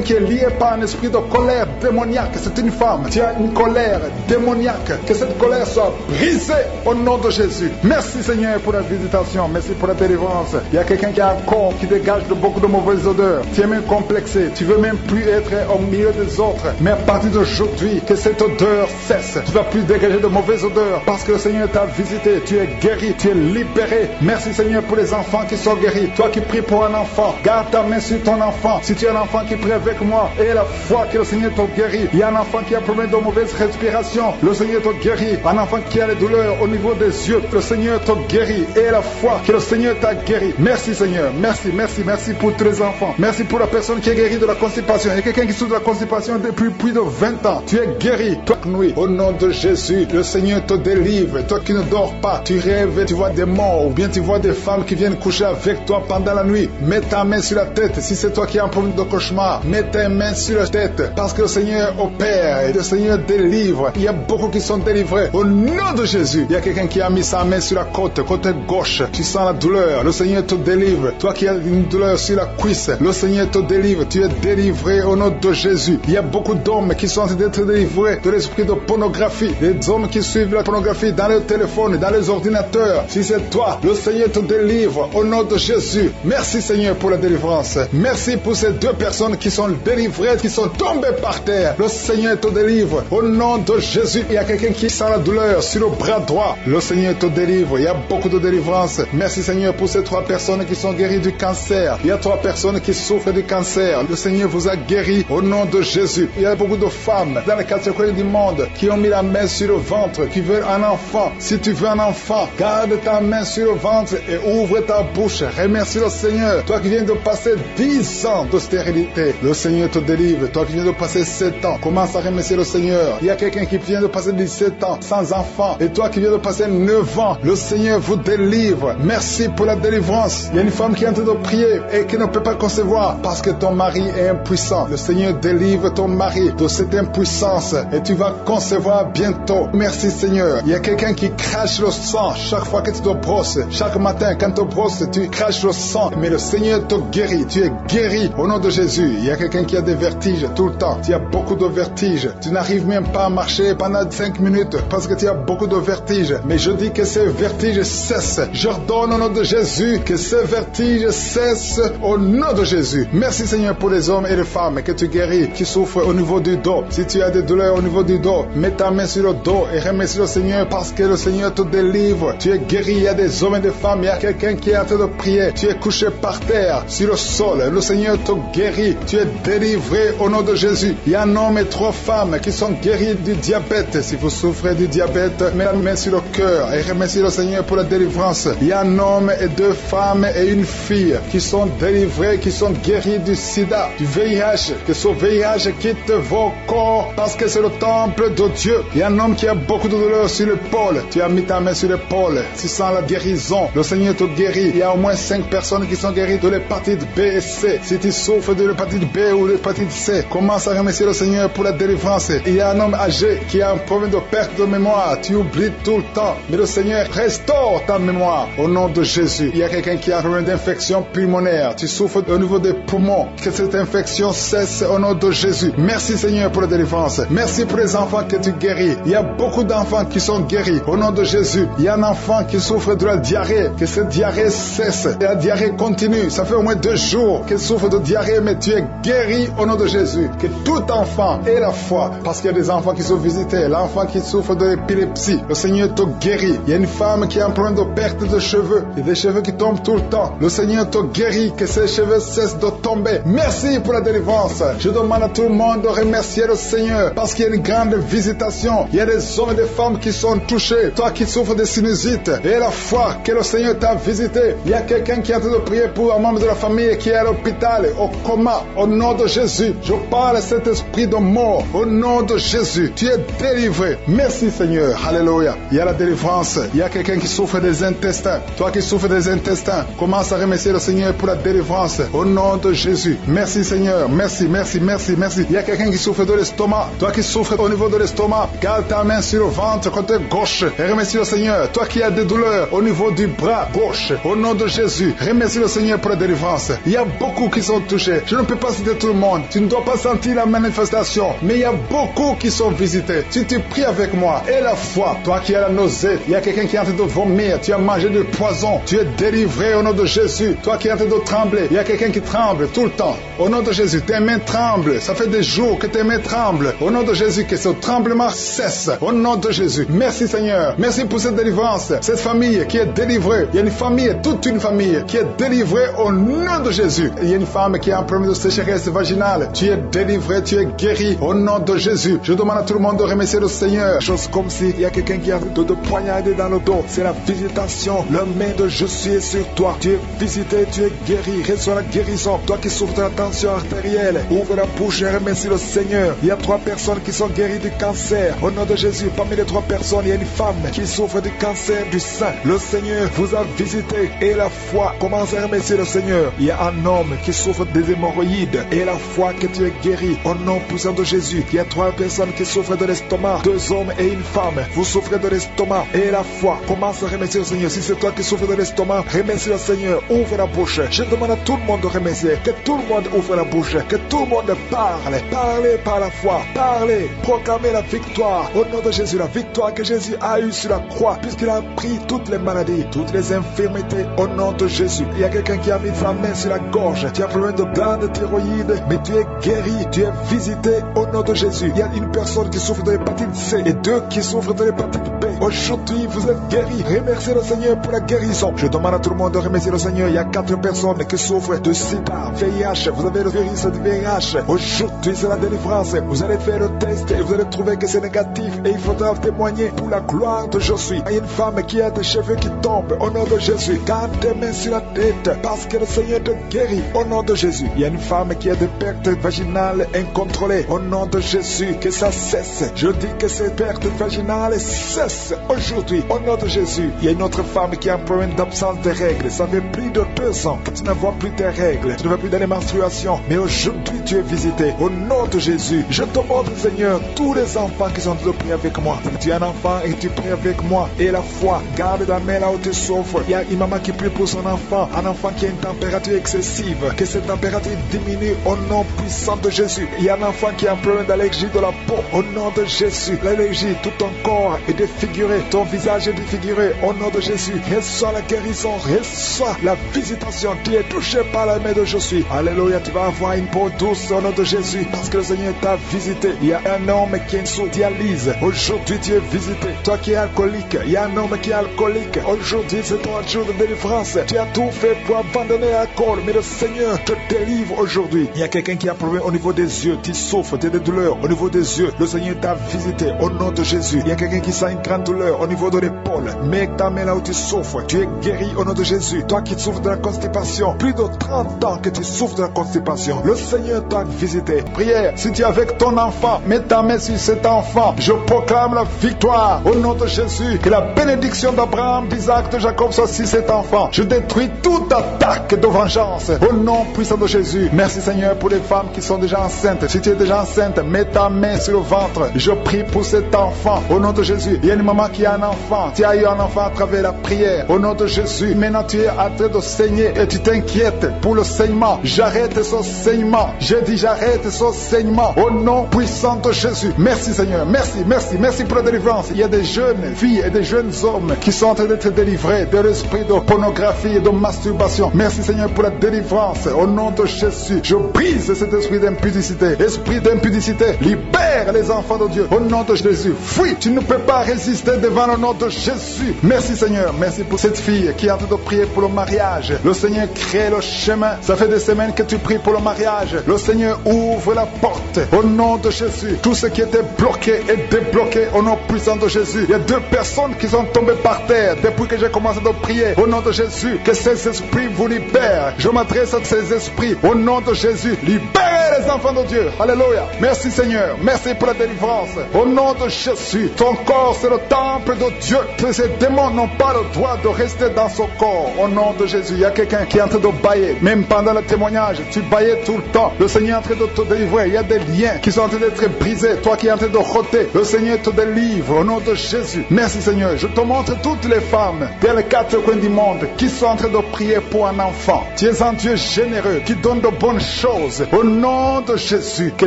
qui est lié par un esprit de colère démoniaque. C'est une femme. Tu as une colère démoniaque. Que cette colère soit brisée au nom de Jésus. Merci Seigneur pour la visitation. Merci pour la délivrance. Il y a quelqu'un qui a un corps qui dégage de beaucoup de mauvaises odeurs. Tu es même complexé. Tu veux même plus être au milieu des autres. Mais à partir d'aujourd'hui, que cette odeur cesse. Tu ne vas plus dégager de mauvaises odeurs parce que le Seigneur t'a visité. Tu es guéri. Tu es libéré. Merci Seigneur pour les enfants qui sont guéris. Toi qui pries pour un enfant, garde ta main sur ton enfant. Si tu es un enfant qui prie avec moi et la foi que le Seigneur te guérit. Il y a un enfant qui a un problème de mauvaise respiration. Le Seigneur te guérit. Un enfant qui a les douleurs au niveau des yeux. Le Seigneur te guérit. Et la foi que le Seigneur t'a guéri. Merci Seigneur. Merci pour tous les enfants. Merci pour la personne qui est guérie de la constipation. Il y a quelqu'un qui souffre de la constipation depuis plus de 20 ans. Tu es guéri. Toi, nuit. Au nom de Jésus, le Seigneur te délivre. Toi qui ne dors pas, tu rêves, tu vois des morts ou bien tu vois des femmes qui viennent coucher avec toi pendant la nuit. Mets ta main sur la tête. Si c'est toi qui as un problème de cauchemar, mets ta main sur la tête parce que le Seigneur opère et le Seigneur délivre. Il y a beaucoup qui sont délivrés. Au nom de Jésus, il y a quelqu'un qui a mis sa main sur la côte gauche. Tu sens la douleur. Le Seigneur te délivre. Toi qui as une douleur sur la cuisse, le Seigneur te délivre. Tu es délivré au nom de Jésus. Il y a beaucoup d'hommes qui sont en train d'être délivrés de l'esprit de pornographie. Les hommes qui suivent la pornographie dans les téléphones, dans les ordinateurs. Si c'est toi, le Seigneur te délivre au nom de Jésus. Merci Seigneur pour la délivrance. Merci pour ces deux personnes qui sont délivrées, qui sont tombées par terre. Le Seigneur te délivre au nom de Jésus. Il y a quelqu'un qui sent la douleur sur le bras droit. Le Seigneur te délivre. Il y a beaucoup de délivrance. Merci Seigneur pour ces 3 personnes qui sont guéries du cancer. Il y a 3 personnes qui souffrent du cancer. Le Seigneur vous a guéri au nom de Jésus. Il y a beaucoup de femmes dans les quartiers coins du monde qui ont mis la main sur le ventre, qui veulent un enfant. Si tu veux un enfant, garde ta main sur le ventre et ouvre ta bouche. Remercie le Seigneur. Toi qui viens de passer 10 ans de stérilité, le Seigneur te délivre. Toi qui viens de passer 7 ans, commence à remercier le Seigneur. Il y a quelqu'un qui vient de passer 17 ans sans enfant. Et toi qui viens de passer 9 ans, le Seigneur vous délivre. Merci pour la délivrance. Il y a une femme qui est en train de prier et qui ne peut pas concevoir parce que ton mari est impuissant. Le Seigneur délivre ton mari de cette impuissance et tu vas concevoir bientôt. Merci Seigneur. Il y a quelqu'un qui crache le sang chaque fois que tu te brosses. Chaque matin quand tu te brosses, tu craches le sang. Mais le Seigneur te guérit. Tu es guéri au nom de Jésus. Il y a quelqu'un qui a des vertiges tout le temps. Tu as beaucoup de vertiges. Tu n'arrives même pas à marcher pendant 5 minutes parce que tu as beaucoup de vertiges. Mais je dis que ces vertiges cessent. J'ordonne au nom de Jésus que ces vertiges cessent au nom de Jésus. Merci Seigneur pour les hommes et les femmes que tu guéris, qui souffrent au niveau du dos. Si tu as des douleurs au niveau du dos, mets ta main sur le dos et remercie le Seigneur parce que le Seigneur te délivre. Tu es guéri. Il y a des hommes et des femmes. Il y a quelqu'un qui est en train de prier. Tu es couché par terre, sur le sol. Le Seigneur te guérit. Tu es délivré au nom de Jésus. Il y a un homme et 3 femmes qui sont guéris du diabète. Si vous souffrez du diabète, mets la main sur le cœur et remercie le Seigneur pour la délivrance. Il y a un homme et 2 femmes et une fille qui sont délivrés, qui sont guéris du sida, du VIH. Que ce VIH quitte vos corps parce que c'est le temple de Dieu. Il y a un homme qui a beaucoup de douleur sur l'épaule. Tu as mis ta main sur l'épaule. Tu sens la guérison. Le Seigneur te guérit. Il y a au moins 5 personnes qui sont guéries de l'hépatite B et C. Si tu souffres de l'hépatite B ou l'hépatite C, commence à remercier le Seigneur pour la délivrance. Il y a un homme âgé qui a un problème de perte de mémoire. Tu oublies tout le temps. Mais le Seigneur restaure ta mémoire au nom de Jésus. Il y a quelqu'un qui a un problème d'infection pulmonaire. Tu souffres au niveau des poumons. Que cette infection cesse au nom de Jésus. Merci Seigneur pour la délivrance. Merci pour les enfants que tu guéris. Il y a beaucoup d'enfants qui sont guéris au nom de Jésus. Il y a un enfant qui souffre de la diarrhée. Que cette diarrhée cesse. Et la diarrhée continue. Ça fait au moins 2 jours qu'il souffre de diarrhée, mais tu es guéri au nom de Jésus. Que tout enfant ait la foi. Parce qu'il y a des enfants qui sont visités. L'enfant qui souffre de l'épilepsie, le Seigneur te guérit. Il y a une femme qui a un problème de perte de cheveux. Il y a des cheveux qui tombent tout le temps. Le Seigneur te guérit. Que ces cheveux cessent de tomber. Merci pour la délivrance. Je demande à tout le monde de remercier le Seigneur parce qu'il y a une grande visitation. Il y a des hommes et des femmes qui sont touchés. Toi qui souffres de sinusite et la foi que le Seigneur t'a visité. Il y a quelqu'un qui est en train de prier pour un membre de la famille qui est à l'hôpital, au coma. Au nom de Jésus, je parle à cet esprit de mort. Au nom de Jésus, tu es délivré. Merci Seigneur. Alléluia. Il y a la délivrance. Il y a quelqu'un qui souffre des intestins. Toi qui souffres des intestins, commence à remercier le Seigneur pour la délivrance. Au nom de Jésus. Merci Seigneur. Merci, merci, merci, merci. Il y a quelqu'un qui souffre de l'estomac. Toi qui souffres au niveau de l'estomac, garde ta main sur le ventre côté gauche et remercie le Seigneur. Toi qui as des douleurs au niveau du bras gauche, au nom de Jésus, remercie le Seigneur pour la délivrance. Il y a beaucoup qui sont touchés. Je ne peux pas citer tout le monde. Tu ne dois pas sentir la manifestation, mais il y a beaucoup qui sont visités. Si tu pries avec moi, et la foi, toi qui as la nausée, il y a quelqu'un qui est en train de vomir, tu as mangé du poison, tu es délivré au nom de Jésus. Toi qui es en train de trembler, il y a quelqu'un qui tremble tout le temps. Au nom de Jésus, tes mains tremblent. Ça fait des jours que tes mains tremblent. Au nom de Jésus, que ce tremblement cesse. Au nom de Jésus. Merci Seigneur. Merci pour cette délivrance. Cette famille qui est délivrée. Il y a une famille, toute une famille qui est délivrée au nom de Jésus. Il y a une femme qui a un problème de sécheresse vaginale. Tu es délivré, tu es guéri au nom de Jésus. Je demande à tout le monde de remercier le Seigneur. Chose comme si il y a quelqu'un qui a de poignarder dans le dos. C'est la visitation. La main de Jésus est sur toi. Tu es visité, tu es guéri. Reçois la guérison. Toi qui souffres de la tension artérielle, ouvre la bouche et remercie le Seigneur. Il y a 3 personnes qui sont guéries du cancer. Au nom de Jésus, parmi les 3 personnes, il y a une femme qui souffre du cancer du sein. Le Seigneur vous a visité et la foi. Commence à remercier le Seigneur. Il y a un homme qui souffre des hémorroïdes et la foi que tu es guéri. Au nom puissant de Jésus, il y a 3 personnes qui souffrent de l'estomac. 2 hommes et une femme. Vous souffrez de l'estomac et la foi. Commence à remercier le Seigneur. Si c'est toi qui souffres de l'estomac, remercie le Seigneur. Ouvre la bouche. Je demande à tout le monde de remercier. Que tout le monde ouvre la bouche. Que tout le monde parle. Parlez par la foi. Parlez. Proclamez la victoire. Au nom de Jésus, la victoire que Jésus a eue sur la croix, puisqu'il a pris toutes les maladies, toutes les infirmités. Au nom de Jésus. Il y a quelqu'un qui a mis sa main sur la gorge. Tu as un problème de glande thyroïde, mais tu es guéri. Tu es visité au nom de Jésus. Il y a une personne qui souffre de l'hépatite C et 2 qui souffrent de l'hépatite B. Aujourd'hui, vous êtes guéris. Remerciez le Seigneur pour la guérison. Je demande à tout le monde de remercier le Seigneur. Il y a 4 personnes qui souffrent de sida, VIH. Vous avez le virus de VIH. Aujourd'hui, c'est la délivrance. Vous allez faire le test et vous allez trouver que c'est négatif. Et il faudra témoigner pour la gloire de Jésus. Il y a une femme qui a des cheveux qui tombent au nom de Jésus. Garde tes mains sur la tête parce que le Seigneur te guérit au nom de Jésus. Il y a une femme qui a des pertes vaginales incontrôlées au nom de Jésus. Que ça cesse. Je dis que ces pertes vaginales cessent aujourd'hui au nom de Jésus. Il y a une autre femme qui a un problème d'absence de règles. Ça fait plus de 2 ans que tu ne vois plus tes règles. Tu ne vois plus dans les menstruations. Mais aujourd'hui, tu es visité au nom de Jésus. Je te montre, Seigneur, tous les enfants qui sont de prier avec moi. Si tu es un enfant et tu pries avec moi, et la foi, garde ta main là où tu souffres. Il y a une maman qui prie pour son enfant, un enfant qui a une température excessive, que cette température diminue au nom puissant de Jésus. Il y a un enfant qui a un problème d'allergie de la peau, au nom de Jésus. L'allergie, tout ton corps est défiguré, ton visage est défiguré, au nom de Jésus. Reçois la guérison, reçois la visitation. Tu es touché par la main de Jésus. Alléluia, tu vas avoir une peau douce au nom de Jésus, parce que le Seigneur t'a visité. Il y a un homme qui est sous dialyse. Aujourd'hui, tu es visité. Toi qui es alcoolique, il y a un homme qui est alcoolique. Aujourd'hui, c'est ton jour de délivrance. Tu as tout fait pour abandonner l'alcool, mais le Seigneur te délivre aujourd'hui. Il y a quelqu'un qui a un problème au niveau des yeux, tu souffres, tu as des douleurs au niveau des yeux. Le Seigneur t'a visité au nom de Jésus. Il y a quelqu'un qui sent une grande douleur au niveau de l'épaule. Mets ta main là où tu souffres. Tu es guéri au nom de Jésus. Toi qui souffres de la constipation, plus de 30 ans que tu souffres de la constipation, le Seigneur t'a visité. Prière, si tu es avec ton enfant, mets ta main sur cet enfant. Je proclame la victoire au nom de Jésus. Que la bénédiction d'Abraham, d'Isaac, de Jacob soit sur cet enfant. Je détruis toute attaque de vengeance au nom puissant de Jésus. Merci Seigneur pour les femmes qui sont déjà enceintes. Si tu es déjà enceinte, mets ta main sur le ventre. Je prie pour cet enfant au nom de Jésus. Il y a une maman qui a un enfant. Tu as eu un enfant à travers la prière au nom de Jésus. Maintenant tu es en train de saigner et tu t'inquiètes pour le saignement. J'arrête ce saignement. J'ai dit j'arrête ce saignement au nom puissant de Jésus. Merci Seigneur. Merci pour la délivrance. Il y a des jeunes filles et des jeunes hommes qui sont en train d'être délivrés de l'esprit de pornographie et de masturbation. Merci Seigneur pour la délivrance au nom de Jésus. Je brise cet esprit d'impudicité. Esprit d'impudicité, libère les enfants de Dieu au nom de Jésus. Fuis, tu ne peux pas résister devant le nom de Jésus. Merci Seigneur. Merci pour cette fille qui est en train de prier pour le mariage. Le Seigneur crée le chemin. Ça fait des semaines que tu pries pour le mariage. Le Seigneur ouvre la porte au nom de Jésus. Tout ce qui était bloqué est débloqué au nom puissant de Jésus. Il y a 2 personnes qui sont tombées par terre depuis que j'ai commencé de prier au nom de Jésus. Que ces esprits vous libèrent. Je m'adresse à ces esprits au nom de Jésus. Libérez les enfants de Dieu. Alléluia. Merci Seigneur. Merci pour la délivrance. Au nom de Jésus. Ton corps c'est le temple de Dieu. Que ces démons n'ont pas le droit de rester dans son corps. Au nom de Jésus. Il y a quelqu'un qui est en train de bailler. Même pendant le témoignage, tu baillais tout le temps. Le Seigneur est en train de te délivrer. Il y a des liens qui sont en train d'être brisés. Toi qui es en train de rôter, le Seigneur te délivre au nom de Jésus. Merci Seigneur. Je te montre toutes les femmes dans les 4 coins du monde qui sont en train de prier pour un enfant. Tu es un Dieu généreux qui donne de bonnes choses. Au nom de Jésus, que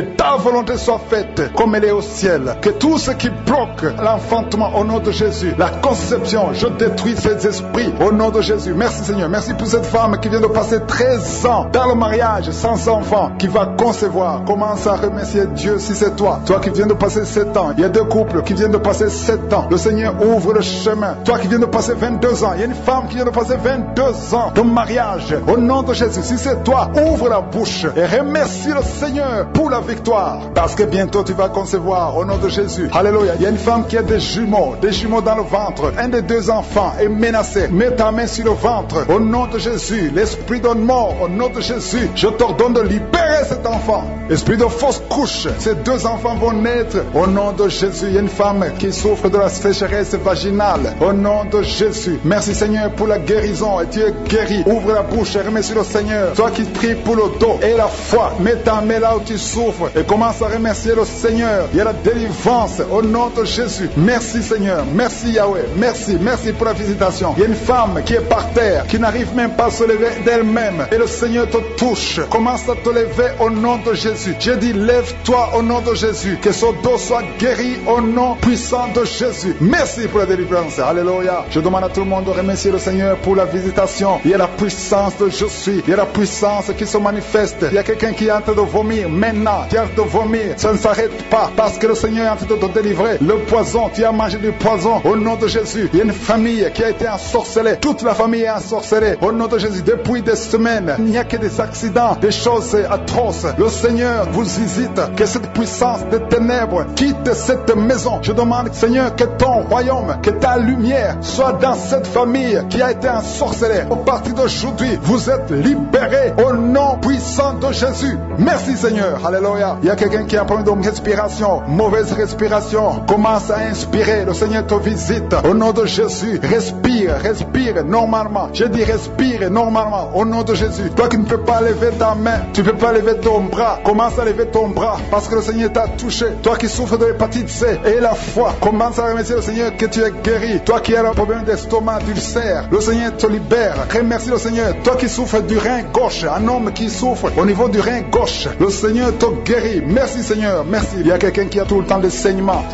ta volonté soit faite comme elle est au ciel. Que tout ce qui bloque l'enfantement au nom de Jésus, la conception, je détruis ces esprits au nom de Jésus. Merci Seigneur. Merci pour cette femme qui vient de passer 13 ans dans le mariage sans enfant, qui va concevoir. Commence à remercier Dieu si c'est toi. Toi qui viens de passer 7 ans. Il y a 2 couples qui viennent de passer 7 ans. Le Seigneur ouvre le chemin. Toi qui viens de passer 22 ans. Il y a une femme qui vient de passer 22 ans de mariage. Au nom de Jésus, si c'est toi, ouvre la bouche et remercie le Seigneur pour la victoire. Parce que bientôt tu vas concevoir au nom de Jésus. Alléluia. Il y a une femme qui a des jumeaux dans le ventre. Un des 2 enfants est menacé. Mets ta main sur le ventre. Au nom de Jésus, l'esprit de mort, au nom de Jésus, je t'ordonne de libérer cet enfant. Esprit de fausse couche, ces 2 enfants vont naître. Au nom de Jésus, il y a une femme qui souffre de la sécheresse vaginale. Au nom de Jésus, merci Seigneur pour la guérison. Et tu es guéri. Ouvre la bouche et remercie le Seigneur. Toi qui pries pour le dos et la foi, mets ta main là où tu souffres et commence à remercier le Seigneur. Il y a la délivrance au nom de Jésus. Merci Seigneur. Merci Yahweh. Merci pour la visitation. Il y a une femme qui est par terre, qui n'arrive même pas à se lever d'elle-même. Et le Seigneur te touche. Commence à te lever délivré au nom de Jésus. Je dis, lève-toi au nom de Jésus. Que son dos soit guéri au nom puissant de Jésus. Merci pour la délivrance. Alléluia. Je demande à tout le monde de remercier le Seigneur pour la visitation. Il y a la puissance de je suis. Il y a la puissance qui se manifeste. Il y a quelqu'un qui est en train de vomir maintenant. Qui est en train de vomir. Ça ne s'arrête pas parce que le Seigneur est en train de te délivrer. Le poison, tu as mangé du poison au nom de Jésus. Il y a une famille qui a été ensorcelée. Toute la famille est ensorcelée au nom de Jésus. Depuis des semaines, il n'y a que des accidents, des choses atroces. Le Seigneur vous visite. Que cette puissance des ténèbres quitte cette maison. Je demande, Seigneur, que ton royaume, que ta lumière soit dans cette famille qui a été ensorcelée. Au partir d'aujourd'hui, vous êtes libérés au nom puissant de Jésus. Merci Seigneur. Alléluia. Il y a quelqu'un qui a un problème de respiration, mauvaise respiration. Commence à inspirer. Le Seigneur te visite. Au nom de Jésus, respire, respire normalement. Je dis respire normalement au nom de Jésus. Toi qui ne peux pas lever ta main, tu ne peux pas lever ton bras. Commence à lever ton bras parce que le Seigneur t'a touché. Toi qui souffres de l'hépatite C et la foi, commence à remercier le Seigneur que tu es guéri. Toi qui as un problème d'estomac, d'ulcère, le Seigneur te libère. Remercie le Seigneur. Toi qui souffres du rein gauche, un homme qui souffre au niveau du rein gauche, le Seigneur te guérit. Merci Seigneur, merci. Il y a quelqu'un qui a tout le temps de saignement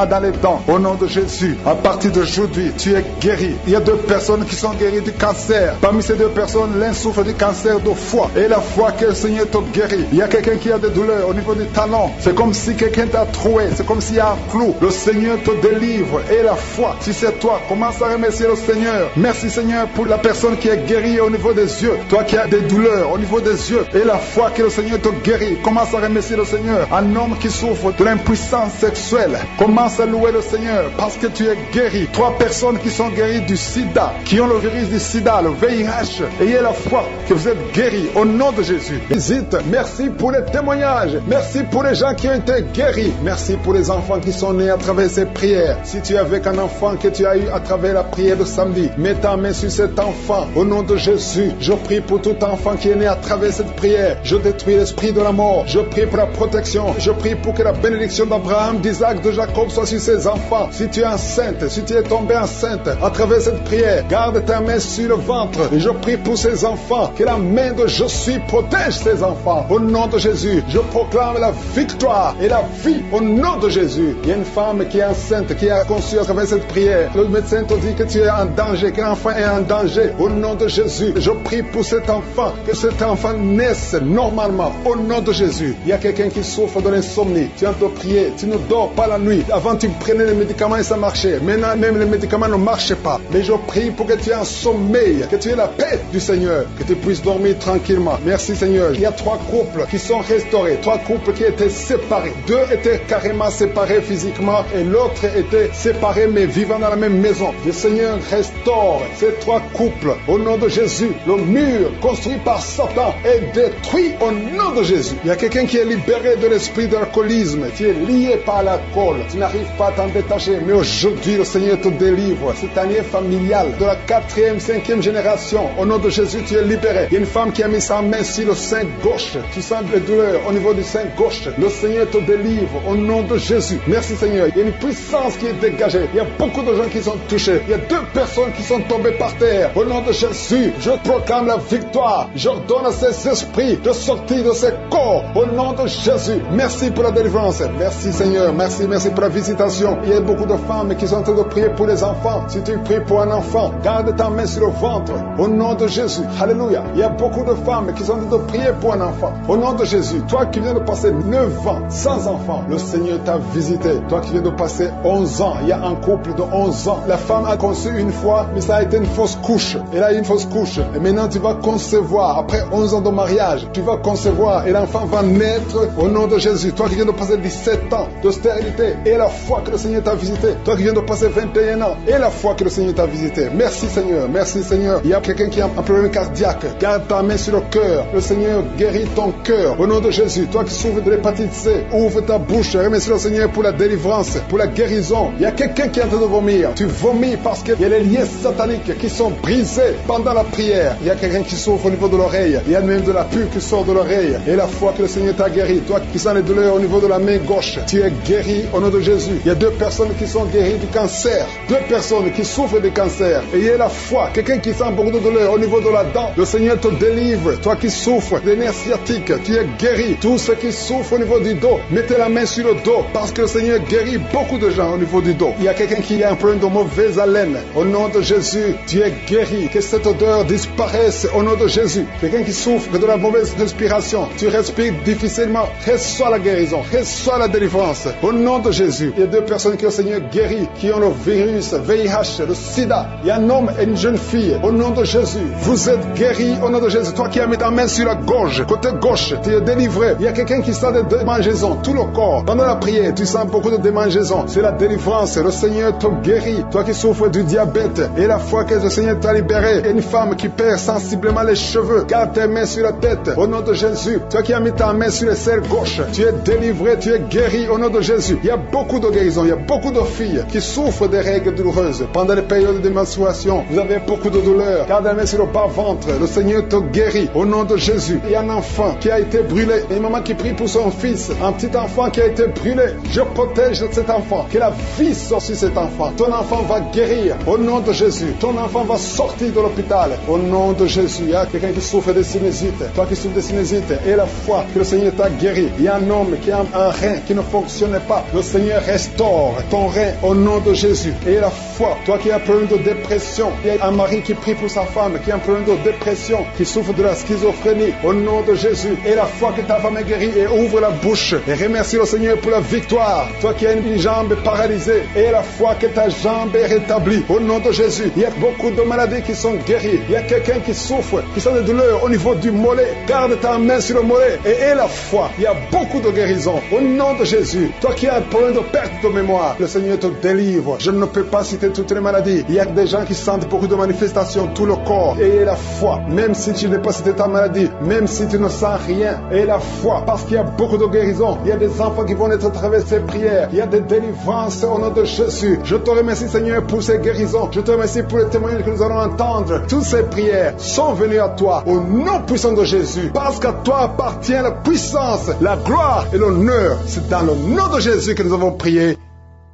dans les dents. Au nom de Jésus, à partir d'aujourd'hui, tu es guéri. Il y a 2 personnes qui sont guéries du cancer. Parmi ces 2 personnes, l'un souffre du cancer de foie. Et la foi que le Seigneur te guérit. Il y a quelqu'un qui a des douleurs au niveau du talon. C'est comme si quelqu'un t'a troué. C'est comme s'il y a un clou. Le Seigneur te délivre. Et la foi, si c'est toi, commence à remercier le Seigneur. Merci Seigneur pour la personne qui est guérie au niveau des yeux. Toi qui as des douleurs au niveau des yeux. Et la foi que le Seigneur te guérit. Commence à remercier le Seigneur. Un homme qui souffre de l'impuissance sexuelle. Commence à louer le Seigneur parce que tu es guéri. 3 personnes qui sont guéries du sida, qui ont le virus du sida, le VIH. Ayez la foi que vous êtes guéris au nom de Jésus. Visite. Merci pour les témoignages. Merci pour les gens qui ont été guéris. Merci pour les enfants qui sont nés à travers ces prières. Si tu es avec un enfant que tu as eu à travers la prière de samedi, mets ta main sur cet enfant. Au nom de Jésus, je prie pour tout enfant qui est né à travers cette prière. Je détruis l'esprit de la mort. Je prie pour la protection. Je prie pour que la bénédiction d'Abraham, d'Isaac, de Jacob soit sur ses enfants. Si tu es enceinte, si tu es tombée enceinte à travers cette prière, garde ta main sur le ventre. Et je prie pour ces enfants. Que la main de je suis protège ces enfants. Au nom de Jésus, je proclame la victoire et la vie au nom de Jésus. Il y a une femme qui est enceinte, qui a conçu à travers cette prière. Le médecin te dit que tu es en danger, que l'enfant est en danger. Au nom de Jésus, je prie pour cet enfant, que cet enfant naisse normalement. Au nom de Jésus, il y a quelqu'un qui souffre de l'insomnie. Tu es en train de prier, tu ne dors pas la nuit. Avant, tu prenais les médicaments et ça marchait. Maintenant, même les médicaments ne marchent pas. Mais je prie pour que tu aies un sommeil, que tu aies la paix du Seigneur, que tu puisses dormir tranquillement. Merci Seigneur. Il y a 3 couples qui sont restaurés, 3 couples qui étaient séparés. 2 étaient carrément séparés physiquement et l'autre était séparé mais vivant dans la même maison. Le Seigneur restaure ces 3 couples au nom de Jésus. Le mur construit par Satan est détruit au nom de Jésus. Il y a quelqu'un qui est libéré de l'esprit de l'alcoolisme. Tu es lié par l'alcool. Tu n'arrives pas à t'en détacher. Mais aujourd'hui, le Seigneur te délivre. Cette année familiale de la 4e, 5e génération. Au nom de Jésus, tu es libéré. Il y a une femme qui a mis sa main sur le sein gauche. Tu sens des douleurs au niveau du sein gauche. Le Seigneur te délivre au nom de Jésus. Merci Seigneur. Il y a une puissance qui est dégagée. Il y a beaucoup de gens qui sont touchés. Il y a 2 personnes qui sont tombées par terre. Au nom de Jésus, je proclame la victoire. J'ordonne à ces esprits de sortir de ces corps. Au nom de Jésus. Merci pour la délivrance. Merci Seigneur. Merci pour la visitation. Il y a beaucoup de femmes qui sont en train de prier pour les enfants. Si tu pries pour un enfant, garde ta main sur le ventre. Au nom de Jésus. Alléluia. Il y a beaucoup de femmes qui sont en train de prier pour un enfant. Au nom de Jésus. Toi qui viens de passer 9 ans sans enfant, le Seigneur t'a visité. Toi qui viens de passer 11 ans, il y a un couple de 11 ans. La femme a conçu une fois, mais ça a été une fausse couche. Elle a eu une fausse couche. Et maintenant tu vas concevoir. Après 11 ans de mariage, tu vas concevoir et l'enfant va naître au nom de Jésus. Toi qui viens de passer 17 ans de stérilité et la foi que le Seigneur t'a visité. Toi qui viens de passer 21 ans et la foi que le Seigneur t'a visité. Merci Seigneur. Merci Seigneur. Il y a quelqu'un qui a un problème cardiaque. Garde ta main sur le cœur. Le Seigneur guérit ton cœur. Au nom de Jésus. Toi qui souffres de l'hépatite C, ouvre ta bouche. Remercie le Seigneur pour la délivrance, pour la guérison. Il y a quelqu'un qui est en train de vomir. Tu vomis parce qu'il y a les liens sataniques qui sont brisés pendant la prière. Il y a quelqu'un qui souffre au niveau de l'oreille. Il y a même de la pus qui sort de l'oreille. Et la foi que le Seigneur t'a guéri. Toi qui sens les douleurs au niveau de la main gauche, tu es guéri au nom de Jésus. Il y a 2 personnes qui sont guéries du cancer. 2 personnes qui souffrent du cancer. Et il y a la foi. Quelqu'un qui sent beaucoup de douleur au niveau de la dent. Le Seigneur te délivre. Toi qui souffres des nerfs sciatiques, sciatique, tu es guéri. Tous ceux qui souffrent au niveau du dos, mettez la main sur le dos parce que le Seigneur guérit beaucoup de gens au niveau du dos. Il y a quelqu'un qui a un problème de mauvaise haleine. Au nom de Jésus, tu es guéri. Que cette odeur disparaisse au nom de Jésus. Quelqu'un qui souffre de la mauvaise respiration, tu respires difficilement, reçois la guérison, reçois la délivrance. Au nom de Jésus, il y a 2 personnes que le Seigneur guérit, qui ont le virus, VIH, le sida. Il y a un homme et une jeune fille. Au nom de Jésus, vous êtes guéris au nom de Jésus. Toi qui as mis ta main sur la gorge, côté gauche, tu es délivré. Il y a quelqu'un qui sent des démangeaisons, tout le corps. Pendant la prière, tu sens beaucoup de démangeaisons. C'est la délivrance. Le Seigneur te guérit. Toi qui souffres du diabète, et la fois que le Seigneur t'a libéré, et une femme qui perd sensiblement les cheveux, garde tes mains sur la tête. Au nom de Jésus, toi qui as mis ta main sur le cerveau gauche, tu es délivré, tu es guéri au nom de Jésus. Il y a beaucoup de guérisons. Il y a beaucoup de filles qui souffrent des règles douloureuses. Pendant les périodes de menstruation, vous avez beaucoup de douleurs. Garde la main sur le bas-ventre. Le Seigneur te guérit au nom de Jésus. Il y a un enfant qui a été brûlé. Et une maman qui prie pour son fils. Un petit enfant qui a été brûlé. Je protège cet enfant. Que la vie sorte sur cet enfant. Ton enfant va guérir au nom de Jésus. Ton enfant va sortir de l'hôpital au nom de Jésus. Il y a quelqu'un qui souffre de sinusite. Toi qui souffres de sinusite, et la foi que le Seigneur t'a guéri. Il y a un homme qui a un rein qui ne fonctionne pas. Le Seigneur restaure ton rein au nom de Jésus. Et la foi, toi qui as un problème de dépression, il y a un mari qui prie pour sa femme qui a un problème de dépression, qui souffre de la schizophrénie, au nom de Jésus. Et la foi que ta femme est guérie, et ouvre la bouche et remercie le Seigneur pour la victoire. Toi qui as une jambe paralysée, et la foi que ta jambe est rétablie, au nom de Jésus. Il y a beaucoup de maladies qui sont guéries. Il y a quelqu'un qui souffre, qui sent des douleurs au niveau du mollet. Garde ta main sur le mollet et aie la foi. Il y a beaucoup de guérisons au nom de Jésus. Toi qui as un problème de perte de mémoire, le Seigneur te délivre. Je ne peux pas citer toutes les maladies. Il y a des gens qui sentent beaucoup de manifestations, tout le corps. Et la foi, même si tu n'es pas cité ta maladie, même si tu ne sens rien, et la foi, parce qu'il y a beaucoup de guérisons. Il y a des enfants qui vont être à travers ces prières. Il y a des délivrances au nom de Jésus. Je te remercie, Seigneur, pour ces guérisons. Je te remercie pour les témoignages que nous allons entendre. Toutes ces prières sont venues à toi au nom puissant de Jésus. Parce qu'à toi appartient la puissance, la gloire et l'honneur. C'est dans le nom de Jésus que nous avons prié.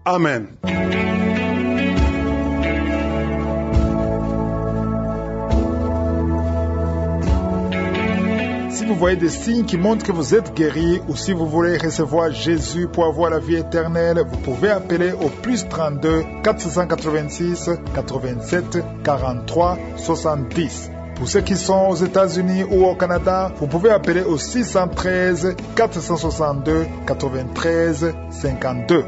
Amen. Si vous voyez des signes qui montrent que vous êtes guéri, ou si vous voulez recevoir Jésus pour avoir la vie éternelle, vous pouvez appeler au plus 32 486 87 43 70. Pour ceux qui sont aux États-Unis ou au Canada, vous pouvez appeler au 613 462 93 52.